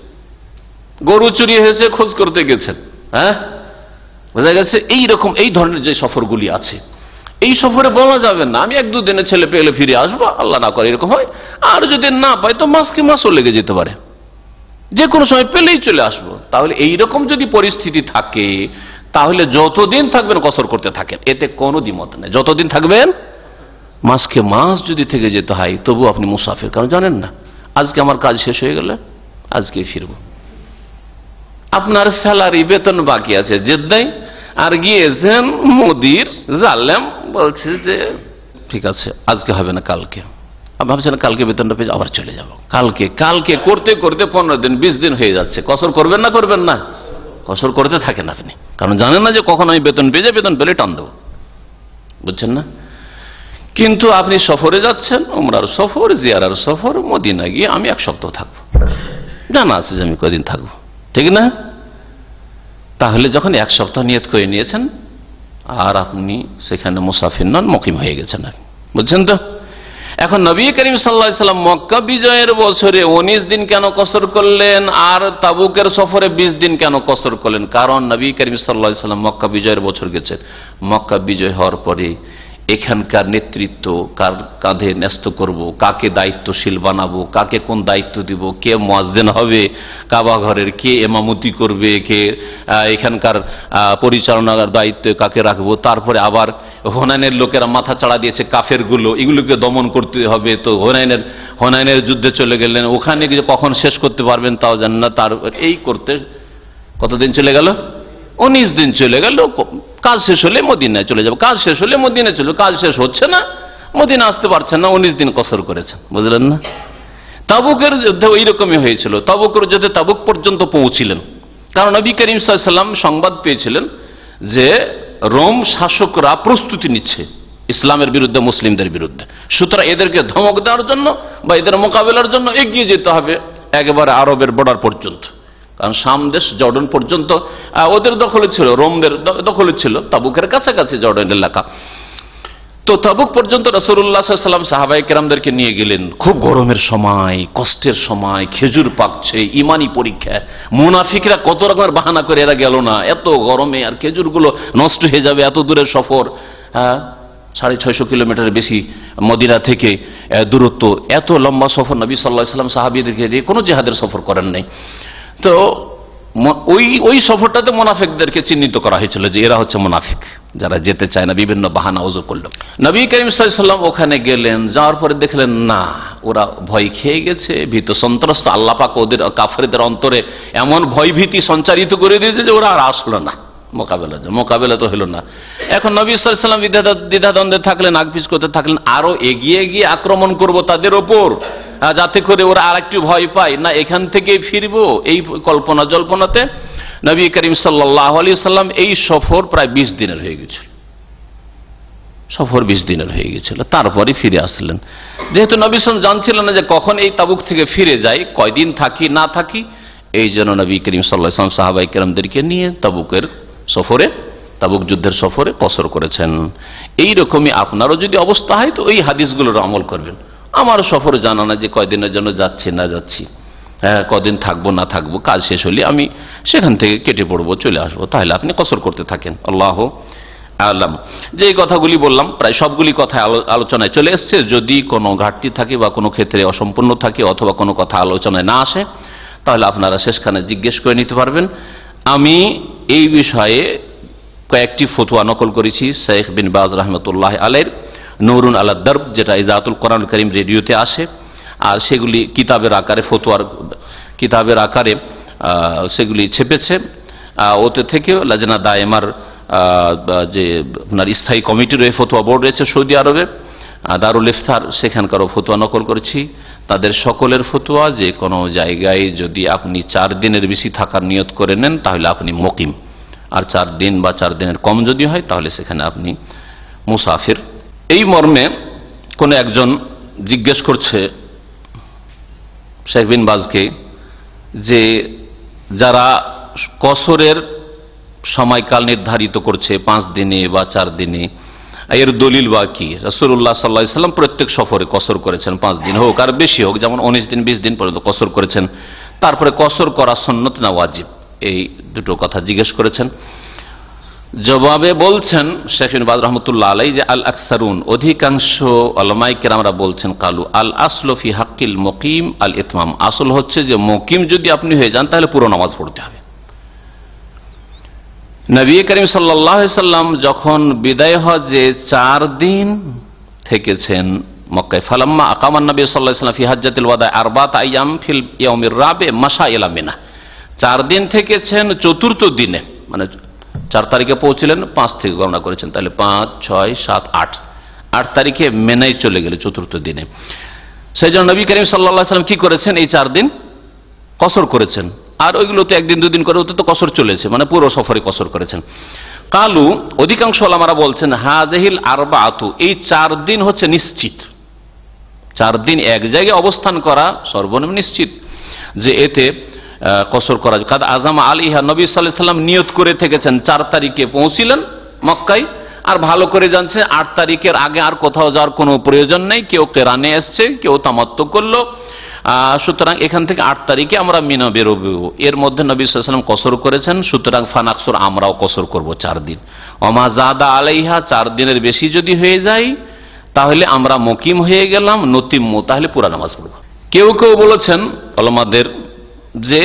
গরু চুরি হয়েছে খোঁজ করতে গেছেন, হ্যাঁ, বোঝা গেছে। এইরকম এই ধরনের যে সফরগুলি আছে, এই সফরে বলা যাবে না আমি 1-2 দিনে ছেলে পেলে ফিরে আসবো, আল্লাহ না করে এরকম হয়। আর যদি না পাই তো মাসও লেগে যেতে পারে, যে কোনো সময় পেলেই চলে আসবো। তাহলে এইরকম যদি পরিস্থিতি থাকে, তাহলে যতদিন থাকবেন কসর করতে থাকেন, এতে কোনো দ্বিমত নেই। যতদিন থাকবেন, মাস যদি থেকে যেতে হয়, তবু আপনি মুসাফির, কারণ জানেন না আজকে আমার কাজ শেষ হয়ে গেলে আজকে ফিরবো। আপনার স্যালারি, বেতন বাকি আছে জেদ্দায়, আর গিয়েছেন মোদির জানলাম, বলছে যে ঠিক আছে আজকে হবে না কালকে, ভাবছেন কালকে বেতনটা পেয়ে আবার চলে যাব, কালকে করতে করতে 15 দিন 20 দিন হয়ে যাচ্ছে। কসর করবেন না? করবেন না? কসর করতে থাকেন আপনি, কারণ জানেন না যে কখন আমি বেতন পেয়ে যাই, বেতন পেলে টান দেবো, বুঝছেন না? কিন্তু আপনি সফরে যাচ্ছেন, উমরার সফর, জিয়ারার সফর, মদিনা গিয়ে আমি 1 সপ্তাহ থাকবো, জানা আছে যে আমি কয়দিন থাকবো, ঠিক না? তাহলে যখন 1 সপ্তাহ নিয়ত করে নিয়েছেন, আর আপনি সেখানে মুসাফির নন, মুকিম হয়ে গেছেন, বুঝছেন তো? এখন নবী করিম সাল্লাল্লাহু আলাইহি সাল্লাম মক্কা বিজয়ের বছরে 19 দিন কেন কসর করলেন আর তাবুকের সফরে 20 দিন কেন কসর করলেন? কারণ নবী করিম সাল্লাল্লাহু আলাইহি সাল্লাম মক্কা বিজয়ের বছর গেছেন। মক্কা বিজয় হওয়ার পরে এখানকার নেতৃত্ব কার কাঁধে ন্যস্ত করব, কাকে দায়িত্বশীল বানাবো, কাকে কোন দায়িত্ব দিব, কে মুয়াজ্জিন হবে কাবা ঘরের, কে ইমামতি করবে, কে এখানকার পরিচালনার দায়িত্বে কাকে রাখবো, তারপরে আবার হুনাইনের লোকেরা মাথা চাড়া দিয়েছে কাফেরগুলো, এগুলোকে দমন করতে হবে। তো হুনাইনের যুদ্ধে চলে গেলেন, ওখানে গিয়ে কখন শেষ করতে পারবেন তাও জানেন না। তার এই করতে কতদিন চলে গেল? 19 দিন চলে গেল। কাজ শেষ হলে মদিনায় চলে যাবো, কাজ শেষ হলে মদিনায় চলে, কাজ শেষ হচ্ছে না, মদিনা আসতে পারছেন না, 19 দিন কসর করেছেন। বুঝলেন না? তাবুকের যুদ্ধে ওই রকমই হয়েছিল। তাবুকের যুদ্ধে তাবুক পর্যন্ত পৌঁছিলেন, কারণ নবী করিম সাল্লাল্লাহু আলাইহি সাল্লাম সংবাদ পেয়েছিলেন যে রোম শাসকরা প্রস্তুতি নিচ্ছে ইসলামের বিরুদ্ধে, মুসলিমদের বিরুদ্ধে। সুতরাং এদেরকে ধমক দেওয়ার জন্য বা এদের মোকাবেলার জন্য এগিয়ে যেতে হবে একেবারে আরবের বর্ডার পর্যন্ত। কারণ শাম দেশ জর্ডান পর্যন্ত ওদের দখলে ছিল, রোমদের দখলে ছিল, তাবুকের কাছাকাছি জর্ডান এলাকা। তো তাবুক পর্যন্ত রাসূলুল্লাহ সাল্লাল্লাহু আলাইহি ওয়াসাল্লাম সাহাবায়ে কেরামদেরকে নিয়ে গেলেন। খুব গরমের সময়, কষ্টের সময়, খেজুর পাকছে, ইমানি পরীক্ষা। মুনাফিকরা কত রকমের বাহানা করে এরা গেল না, এত গরমে আর খেজুরগুলো নষ্ট হয়ে যাবে, এত দূরের সফর, 650 কিলোমিটারের বেশি মদিনা থেকে দূরত্ব, এত লম্বা সফর নবী সাল্লাল্লাহু আলাইহি ওয়াসাল্লাম সাহাবীদেরকে দিয়ে কোনো জিহাদের সফর করেন নাই। তো ওই সফরটাতে মুনাফিকদেরকে চিহ্নিত করা হয়েছিল যে এরা হচ্ছে মুনাফিক, যারা যেতে চায় না, বিভিন্ন বাহানা ওযর করল। নবী করিম সাল্লাল্লাহু আলাইহি ওয়াসাল্লাম ওখানে গেলেন, যাওয়ার পরে দেখলেন না, ওরা ভয় খেয়ে গেছে, ভীত সন্ত্রস্ত। আল্লাহ পাক ওদের কাফেরদের অন্তরে এমন ভয় ভীতি সঞ্চারিত করে দিয়েছে যে ওরা আর আসলো না মোকাবেলা তো হলো না। এখন নবী সাল্লাল্লাহু আলাইহি ওয়াসাল্লাম দ্বিধাদ্বন্দ্বে থাকলেন, আগপিছ করতে থাকলেন, আরো এগিয়ে গিয়ে আক্রমণ করব তাদের ওপর, যাতে করে ওরা আর একটু ভয় পায়, না এখান থেকে ফিরবো, এই কল্পনা জল্পনাতে নবী করিম সাল্লাল্লাহু আলাইহি ওয়াসাল্লাম এই সফর প্রায় 20 দিনের হয়ে গেছিল। সফর 20 দিনের হয়ে গেছিল, তারপরে ফিরে আসলেন। যেহেতু নবী সাল্লাল্লাহু আলাইহি ওয়াসাল্লাম জানছিলেন না যে কখন এই তাবুক থেকে ফিরে যাই, কয়দিন থাকি না থাকি, এই জন্য নবী করিম সাল্লাল্লাহু আলাইহি ওয়াসাল্লাম সাহাবায়ে কেরামদেরকে নিয়ে তাবুকের সফরে, তাবুক যুদ্ধের সফরে কসর করেছেন। এই রকমই আপনারও যদি অবস্থা হয় তো ওই হাদিসগুলোর আমল করবেন। আমার সফরে জানা না যে কয়দিনের জন্য যাচ্ছি না যাচ্ছি, কদিন থাকবো না থাকবো, কাজ শেষ হলে আমি সেখান থেকে কেটে পড়বো, চলে আসবো, তাহলে আপনি কসর করতে থাকেন। আল্লাহ আলাম। যে কথাগুলি বললাম প্রায় সবগুলি কথা আলোচনায় চলে এসছে। যদি কোনো ঘাটতি থাকে বা কোনো ক্ষেত্রে অসম্পূর্ণ থাকে অথবা কোনো কথা আলোচনায় না আসে, তাহলে আপনারা শেষখানে জিজ্ঞেস করে নিতে পারবেন। আমি এই বিষয়ে কয়েকটি ফতোয়া নকল করেছি শেখ বিন বাজ রাহমাতুল্লাহ আলাইহির নূরুন আলা দারব, যেটা ইজাতুল কোরআনুল কারীম রেডিওতে আসে, আর সেগুলি কিতাবের আকারে, ফতোয়ার কিতাবের আকারে সেগুলি ছেপেছে। ওতে থেকে লাজনা দায়েমার যে আপনার স্থায়ী কমিটি রয়ে ফতোয়া বোর্ড রয়েছে সৌদি আরবে, দারুল ইফতার, সেখানকারও ফতোয়া নকল করেছি। তাদের সকলের ফতোয়া যে কোনো জায়গায় যদি আপনি 4 দিনের বেশি থাকার নিয়ত করে নেন তাহলে আপনি মুকিম, আর 4 দিন বা 4 দিনের কম যদি হয় তাহলে সেখানে আপনি মুসাফির। এই মর্মে কোন একজন জিজ্ঞেস করছে শেখ বিন বাজকে যে যারা কসরের সময়কাল নির্ধারিত করছে 5 দিনে বা 4 দিনে, এর দলিল বা কি? রাসূলুল্লাহ সাল্লাল্লাহু আলাইহি ওয়াসাল্লাম প্রত্যেক সফরে কসর করেছেন, 5 দিন হোক আর বেশি হোক, যেমন 19 দিন 20 দিন পর্যন্ত কসর করেছেন। তারপরে কসর করা সুন্নত না ওয়াজিব, এই দুটো কথা জিজ্ঞেস করেছেন। জবাবে বলছেন শেখ বিন বাজ রাহমাতুল্লাহ আলাইহি যে আল আকসারুন, অধিকাংশ উলামায়ে কেরামরা বলছেন, কালু আল আসলু ফি হাক্কিল মুকিম আল ইতমাম, আসল হচ্ছে যে মুকিম যদি আপনি হয়ে যান তাহলে পুরো নামাজ পড়তে হবে। নবী করিম সাল্লাল্লাহু আলাইহি সাল্লাম যখন বিদায় হজে 4 দিন থেকেছেন মক্কায়, ফালাম্মা আকামান নবী সাল্লাল্লাহু আলাইহি সাল্লাম ফি হাজ্জাতিল ওয়াদা 4 আইয়াম ফিল ইয়াউমির রাবি মাশা ইলা মিনা, 4 দিন থেকেছেন, চতুর্থ দিনে মানে 4 তারিখে পৌঁছলেন, 5 থেকে গণনা করেছেন, তাহলে 5, 6, 7, 8 তারিখে মেনায় চলে গেলে চতুর্থ দিনে। সেই জন্য নবী করিম সাল্লাল্লাহু আলাইহি সাল্লাম কি করেছেন, এই 4 দিন কসর করেছেন। আর ওইগুলোতে 1 দিন 2 দিন করে হতে তো কসর চলেছে, মানে পুরো সফরে কসর করেছেন। কালু, অধিকাংশ ওলামারা বলছেন, হাযিহিল আরবাআতু, এই 4 দিন হচ্ছে নিশ্চিত। 4 দিন এক জায়গায় অবস্থান করা সর্বনিম্ন নিশ্চিত যে এতে কসর করা। কাদ আযামা আলাইহা, নবী সাল্লাল্লাহু আলাইহি সাল্লাম নিয়ত করে থেকেছেন, 4 তারিখে পৌঁছিলেন মক্কায়, আর ভালো করে জানছে 8 তারিখের আগে আর কোথাও যাওয়ার কোনো প্রয়োজন নেই। কেউ কেরানে এসছে, কেউ তামাত্তু করলো, সুতরাং এখান থেকে 8 তারিখে আমরা মিনা বেরোবো। এর মধ্যে নবী সাল্লাল্লাহু আলাইহি ওয়াসাল্লাম কসর করেছেন, সুতরাং ফানাকসুর, আমরাও কসর করব 4 দিন। ওমা জাদা আলাইহা, 4 দিনের বেশি যদি হয়ে যায় তাহলে আমরা মুকিম হয়ে গেলাম, নতিম্মু, তাহলে পুরা নামাজ পড়ব। কেউ কেউ বলেছেন ওলামাদের যে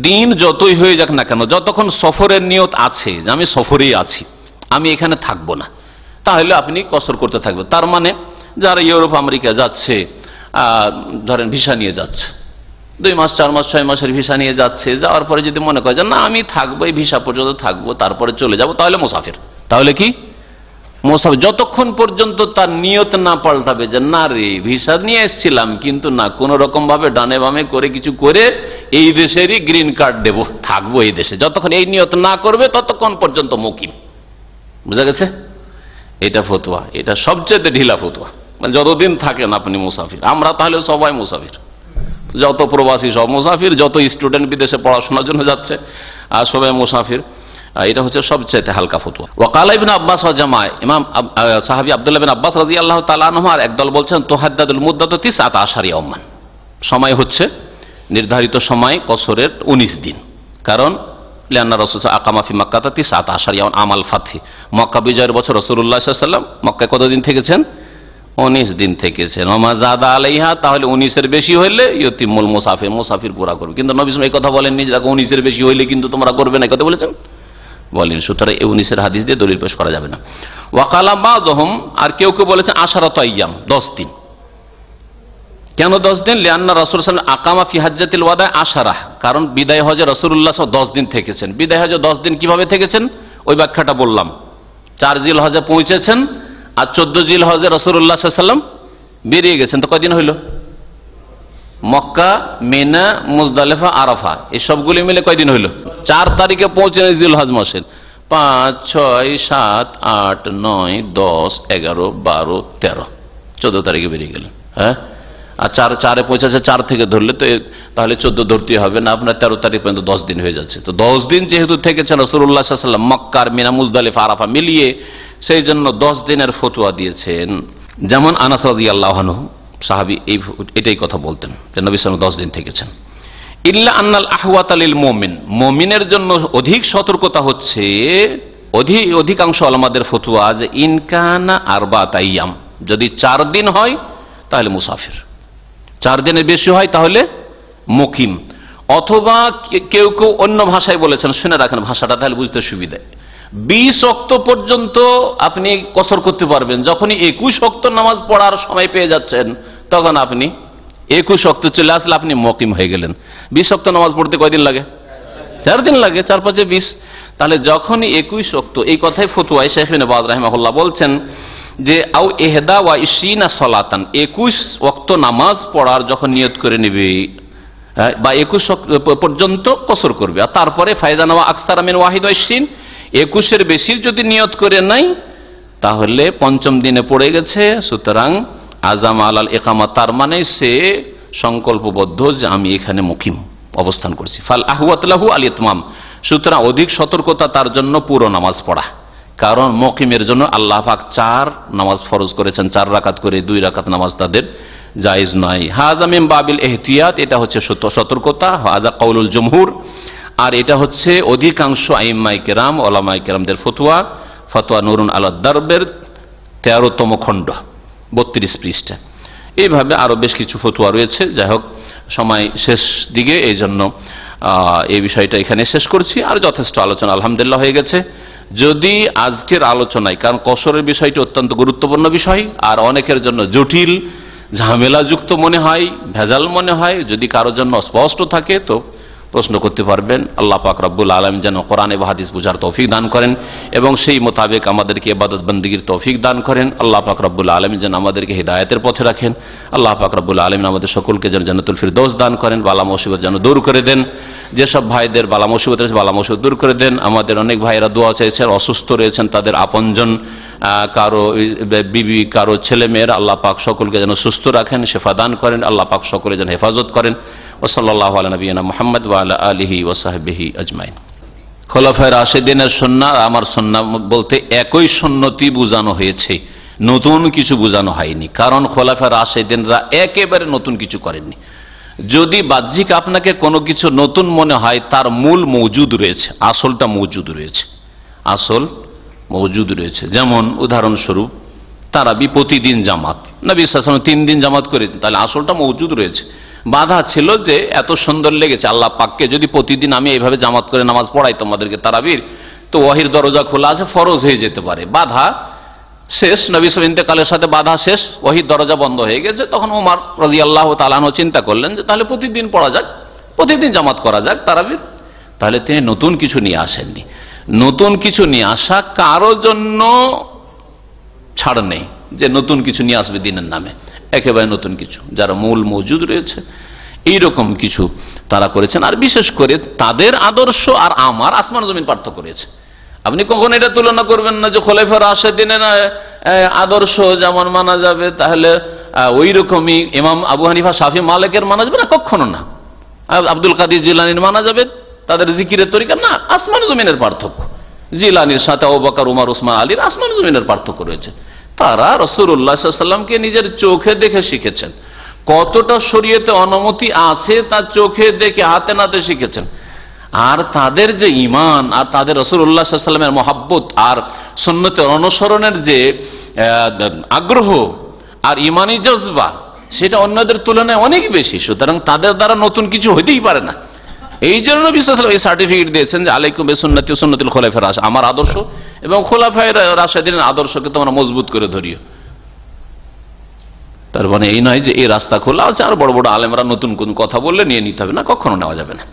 দিন যতই হয়ে যাক না কেন, যতক্ষণ সফরের নিয়ত আছে যে আমি সফরেই আছি, আমি এখানে থাকবো না, তাহলে আপনি কসর করতে থাকবেন। তার মানে যারা ইউরোপ আমেরিকা যাচ্ছে, ধরেন ভিসা নিয়ে যাচ্ছে, 2 মাস 4 মাস 6 মাসের ভিসা নিয়ে যাচ্ছে, যাওয়ার পরে যদি মনে করে যে না আমি থাকবো, এই ভিসা পর্যন্ত থাকবো, তারপরে চলে যাব, তাহলে মুসাফির। তাহলে কি মুসাফির, যতক্ষণ পর্যন্ত তার নিয়ত না পাল্টাবে যে না রে ভিসা নিয়ে এসেছিলাম, কিন্তু না কোন রকম ভাবে ডানে বামে করে কিছু করে এই দেশেরই গ্রিন কার্ড দেব, থাকবো এই দেশে, যতক্ষণ এই নিয়ত না করবে ততক্ষণ পর্যন্ত মুকিম। বুঝা গেছে? এটা ফতোয়া, এটা সবচেয়ে ঢিলা ফতোয়া। যতদিন থাকেন আপনি মুসাফির। আমরা তাহলে সবাই মুসাফির, যত প্রবাসী সব মুসাফির, যত স্টুডেন্ট বিদেশে পড়াশোনার জন্য যাচ্ছে আর সবাই মুসাফির। এটা হচ্ছে সবচেয়ে হালকা ফতোয়া। ওয়াকালা ইবনে আব্বাস ওয়া জামাআ, ইমাম সাহাবী আব্দুল্লাহ বিন আব্বাস রাদিয়াল্লাহু তাআলা আনহু আর একদল বলছেন তুহাদ্দাদুল মুদ্দাতু 19 ইয়াওমান, সময় হচ্ছে নির্ধারিত সময় কসরের 19 দিন। কারণ লিআন্না রাসূল আকামা ফি মক্কা 19 ইয়াওমান আমাল ফাতহি, মক্কা বিজয়ের বছর রাসূলুল্লাহ সাল্লাল্লাহু আলাইহি ওয়াসাল্লাম মক্কায় কতদিন থেকেছেন? 19 দিন থেকেছেন। ওমা জাদা আলাইহা, তাহলে 19-এর বেশি হইলে ইউতিমুল মুসাফির, মুসাফির পুরা করবে। কিন্তু নবী সাল্লাল্লাহু আলাইহি ওয়াসাল্লাম এই কথা বলেননি যে 19-এর বেশি হইলে কিন্তু তোমরা করবে না, এই কথা বলেছেন? বলেন। সুতরাং এই 19-এর হাদিস দিয়ে দলিল পেশ করা যাবে না। ওয়াকালা বাযহুম, আর কেউ কেউ বলেছেন 10 আইয়াম, 10 দিন। কেন 10 দিন? লিআন্না রাসূল সাল্লাল্লাহু আলাইহি ওয়াসাল্লাম আকামা ফি হাজ্জাতিল ওয়াদা 10, কারণ বিদায় হজে রাসূলুল্লাহ সাল্লাল্লাহু আলাইহি ওয়াসাল্লাম 10 দিন থেকেছেন। বিদায় হজে 10 দিন কিভাবে থেকেছেন ওই ব্যাখ্যাটা বললাম। 4 জিলহজে পৌঁছেছেন আর 14 জিলহজে রাসূলুল্লাহ সাল্লাল্লাহু আলাইহি ওয়াসাল্লাম বেরিয়ে গেছেন। তো কয়দিন হইল? মক্কা, মিনা, মুজদালিফা, আরাফা, এই সবগুলি মিলে কয়দিন হইল? 4 তারিখে পৌঁছেন জিলহজ মাসের। 5, 6, 7, 8, 9, 10, 11, 12, 13, 14 তারিখে বেরিয়ে গেলেন। হ্যাঁ, আর 4-এ পৌঁছেছে, 4 থেকে ধরলে তো তাহলে 14 ধরতে হবে না আপনার, 13 তারিখ পর্যন্ত 10 দিন হয়ে যাচ্ছে। তো 10 দিন যেহেতু থেকেছেন রাসূলুল্লাহ সাল্লাল্লাহু আলাইহি ওয়াসাল্লাম মক্কার, মিনা, মুজদালিফা, আরাফা মিলিয়ে, সেই জন্য 10 দিনের ফতোয়া দিয়েছেন। যেমন আনাস রাদিয়াল্লাহু আনহু সাহাবী এটাই কথা বলতেন যে নবী সাল্লাল্লাহু আলাইহি ওয়াসাল্লাম 10 দিন থেকেছেন। ইল্লা আন্নাল আহওয়াতা লিল মুমিন, মুমিনের জন্য অধিক সতর্কতা হচ্ছে, অধিকাংশ ওলামাদের ফতোয়া যে ইনকানা 4 আইয়াম, যদি 4 দিন হয় তাহলে মুসাফির, 4 দিনের বেশি হয় তাহলে মুকিম। অথবা কেউ কেউ অন্য ভাষায় বলেছেন, শুনে রাখেন ভাষাটা তাহলে বুঝতে সুবিধা। 20 ওয়াক্ত পর্যন্ত আপনি কসর করতে পারবেন। যখনই 21 ওয়াক্ত নামাজ পড়ার সময় পেয়ে যাচ্ছেন তখন আপনি 21 ওয়াক্ত চলে আসলে আপনি মুকিম হয়ে গেলেন। 20 ওয়াক্ত নামাজ পড়তে কয়দিন লাগে? 4 দিন লাগে, 4-5 20। তাহলে যখনই 21 ওয়াক্ত, এই কথাই ফতোয়ায় শেখ ইবনে বাজ রাহিমাহুল্লাহ বলছেন যে আও ইহদা ওয়া ইশরিনা সালাতান, 21 ওয়াক্ত নামাজ পড়ার যখন নিয়ত করে নেবে বা 21 পর্যন্ত কসর করবে, আর তারপরে ফায়জানা ওয়া আকসারা মিন ওয়াহিদ ওয়া 20, 21-এর বেশির যদি নিয়ত করে নাই তাহলে 5ম দিনে পড়ে গেছে। সুতরাং আজাম আলাল ইকামা, তার মানে সে সংকল্পবদ্ধ যে আমি এখানে মুকিম অবস্থান করছি। ফাল আহওয়াত লাহু আল ইতমাম, সুতরাং অধিক সতর্কতা তার জন্য পুরো নামাজ পড়া। কারণ মুকিমের জন্য আল্লাহ পাক 4 নামাজ ফরজ করেছেন, 4 রাকাত করে, 2 রাকাত নামাজ তাদের জায়েজ নয়। হাযা মিন বাবিল ইহতিয়াত, এটা হচ্ছে সতর্কতা। হাযা কাউলুল জমহুর, আর এটা হচ্ছে অধিকাংশ আইম্মায়ে কেরাম, ওলামায়ে কেরামদের ফতোয়া। ফতোয়া নুরুন আলা দারবের 13তম খণ্ড, 32 পৃষ্ঠা। এইভাবে আরো বেশ কিছু ফতোয়া রয়েছে। যাই হোক, সময় শেষ দিকে, এই জন্য এই বিষয়টা এখানে শেষ করছি। আর যথেষ্ট আলোচনা আলহামদুলিল্লাহ হয়ে গেছে। যদি আজকের আলোচনায়, কারণ কসরের বিষয়টি অত্যন্ত গুরুত্বপূর্ণ বিষয়, আর অনেকের জন্য জটিল ঝামেলাযুক্ত মনে হয়, ভেজাল মনে হয়, যদি কারোর জন্য স্পষ্ট থাকে তো প্রশ্ন করতে পারবেন। আল্লাহ পাক রব্বুল আলামিন যেন কোরআন এবং হাদিস বুঝার তৌফিক দান করেন এবং সেই মোতাবেক আমাদেরকে ইবাদত বন্দেগীর তৌফিক দান করেন। আল্লাহ পাক রব্বুল আলামিন যেন আমাদেরকে হিদায়াতের পথে রাখেন। আল্লাহ পাক রব্বুল আলামিন আমাদের সকলকে যেন জান্নাতুল ফিরদৌস দান করেন, বালা মুসিবত যেন দূর করে দেন। যেসব ভাইদের বালা মুসিবত রয়েছে বালা মুসিবত দূর করে দেন। আমাদের অনেক ভাইরা দোয়া চাইছেন, অসুস্থ রয়েছেন, তাদের আপনজন, কারো বিবি, কারো ছেলে মেয়েরা, আল্লাহ পাক সকলকে যেন সুস্থ রাখেন, শেফা দান করেন। আল্লাহ পাক সকলে যেন হেফাজত করেন। ওয়া সাল্লাল্লাহু আলা নবিয়িনা মুহাম্মদ ওয়া আলা আলিহি ওয়া সাহবিহি আজমাইন। খোলাফায়ে রাশেদিনের সুন্নাহ আর আমার সুন্নাহ বলতে একই সুন্নতি বোঝানো হয়েছে, নতুন কিছু বোঝানো হয়নি। কারণ খোলাফায়ে রাশেদিনরা একেবারে নতুন কিছু করেননি। যদি বাহ্যিক আপনাকে কোনো কিছু নতুন মনে হয়, তার মূল মওজুদ রয়েছে, আসলটা মওজুদ রয়েছে, আসল মওজুদ রয়েছে। যেমন উদাহরণস্বরূপ তারাবি প্রতিদিন জামাত, নবী সাল্লাল্লাহু আলাইহি ওয়াসাল্লাম 3 দিন জামাত করেছেন, তাহলে আসলটা মওজুদ রয়েছে। বাধা ছিল যে এত সুন্দর লেগেছে আল্লাহ পাককে, যদি প্রতিদিন আমি এইভাবে জামাত করে নামাজ পড়াই তোমাদেরকে তারাবির, তো ওয়াহির দরজা খোলা আছে, ফরজ হয়ে যেতে পারে। বাধা শেষ, নবী সাল্লাল্লাহু ইন্তেকালের সাথে বাধা শেষ, ওয়াহির দরজা বন্ধ হয়ে গেছে। তখন ওমর রাদিয়াল্লাহু তাআলা আনহু চিন্তা করলেন যে তাহলে প্রতিদিন পড়া যাক, প্রতিদিন জামাত করা যাক তারাবির। তাহলে তিনি নতুন কিছু নিয়ে আসেননি। নতুন কিছু নিয়ে আসা কারো জন্য ছাড় নেই যে নতুন কিছু নিয়ে আসবে দিনের নামে, একেবারে নতুন কিছু, যারা মূল মওজুদ রয়েছে এইরকম কিছু তারা করেছেন। আর বিশেষ করে তাদের আদর্শ আর আমার আসমান জমিন পার্থক্য রয়েছে। আপনি কখন এটা তুলনা করবেন না যে খোলাফায়ে রাশেদিনের আদর্শ যেমন মানা যাবে, তাহলে ওই রকমই ইমাম আবু হানিফা, শাফি, মালিকের মানা যাবে না, কখনো না। আব্দুল কাদের জিলানীর মানা যাবে, তাদের জিকিরের তরিকা না, আসমান জমিনের পার্থক্য। জিলানীর সাথে আবু বকর, উমর, ওসমান, আলীর আসমান জমিনের পার্থক্য রয়েছে। তারা রাসূলুল্লাহ সাল্লাল্লাহু আলাইহি ওয়াসাল্লামকে নিজের চোখে দেখে শিখেছেন, কতটা শরীয়তে অনুমতি আছে তা চোখে দেখে হাতে নাতে শিখেছেন। আর তাদের যে ঈমান আর তাদের রাসূলুল্লাহ সাল্লাল্লাহু আলাইহি ওয়াসাল্লামের মহব্বত আর সুন্নতের অনুসরণের যে আগ্রহ আর ঈমানি জজবা, সেটা অন্যদের তুলনায় অনেক বেশি। সুতরাং তাদের দ্বারা নতুন কিছু হইতেই পারে না। এই জন্য নবী সাল্লাল্লাহু আলাইহি ওয়াসাল্লাম এই সার্টিফিকেট দিয়েছেন যে আলাইকুম বিসুন্নতি ওয়া সুন্নাতিল খুলাফায়ে রাশিদিন, আমার আদর্শ এবং খুলাফায়ে রাশিদিনের আদর্শকে তোমরা মজবুত করে ধরিও। তার মানে এই নয় যে এই রাস্তা খোলা আছে আর বড় বড় আলেমরা নতুন কোন কথা বললে নিয়ে নিতে হবে না, কখনো নেওয়া যাবে না।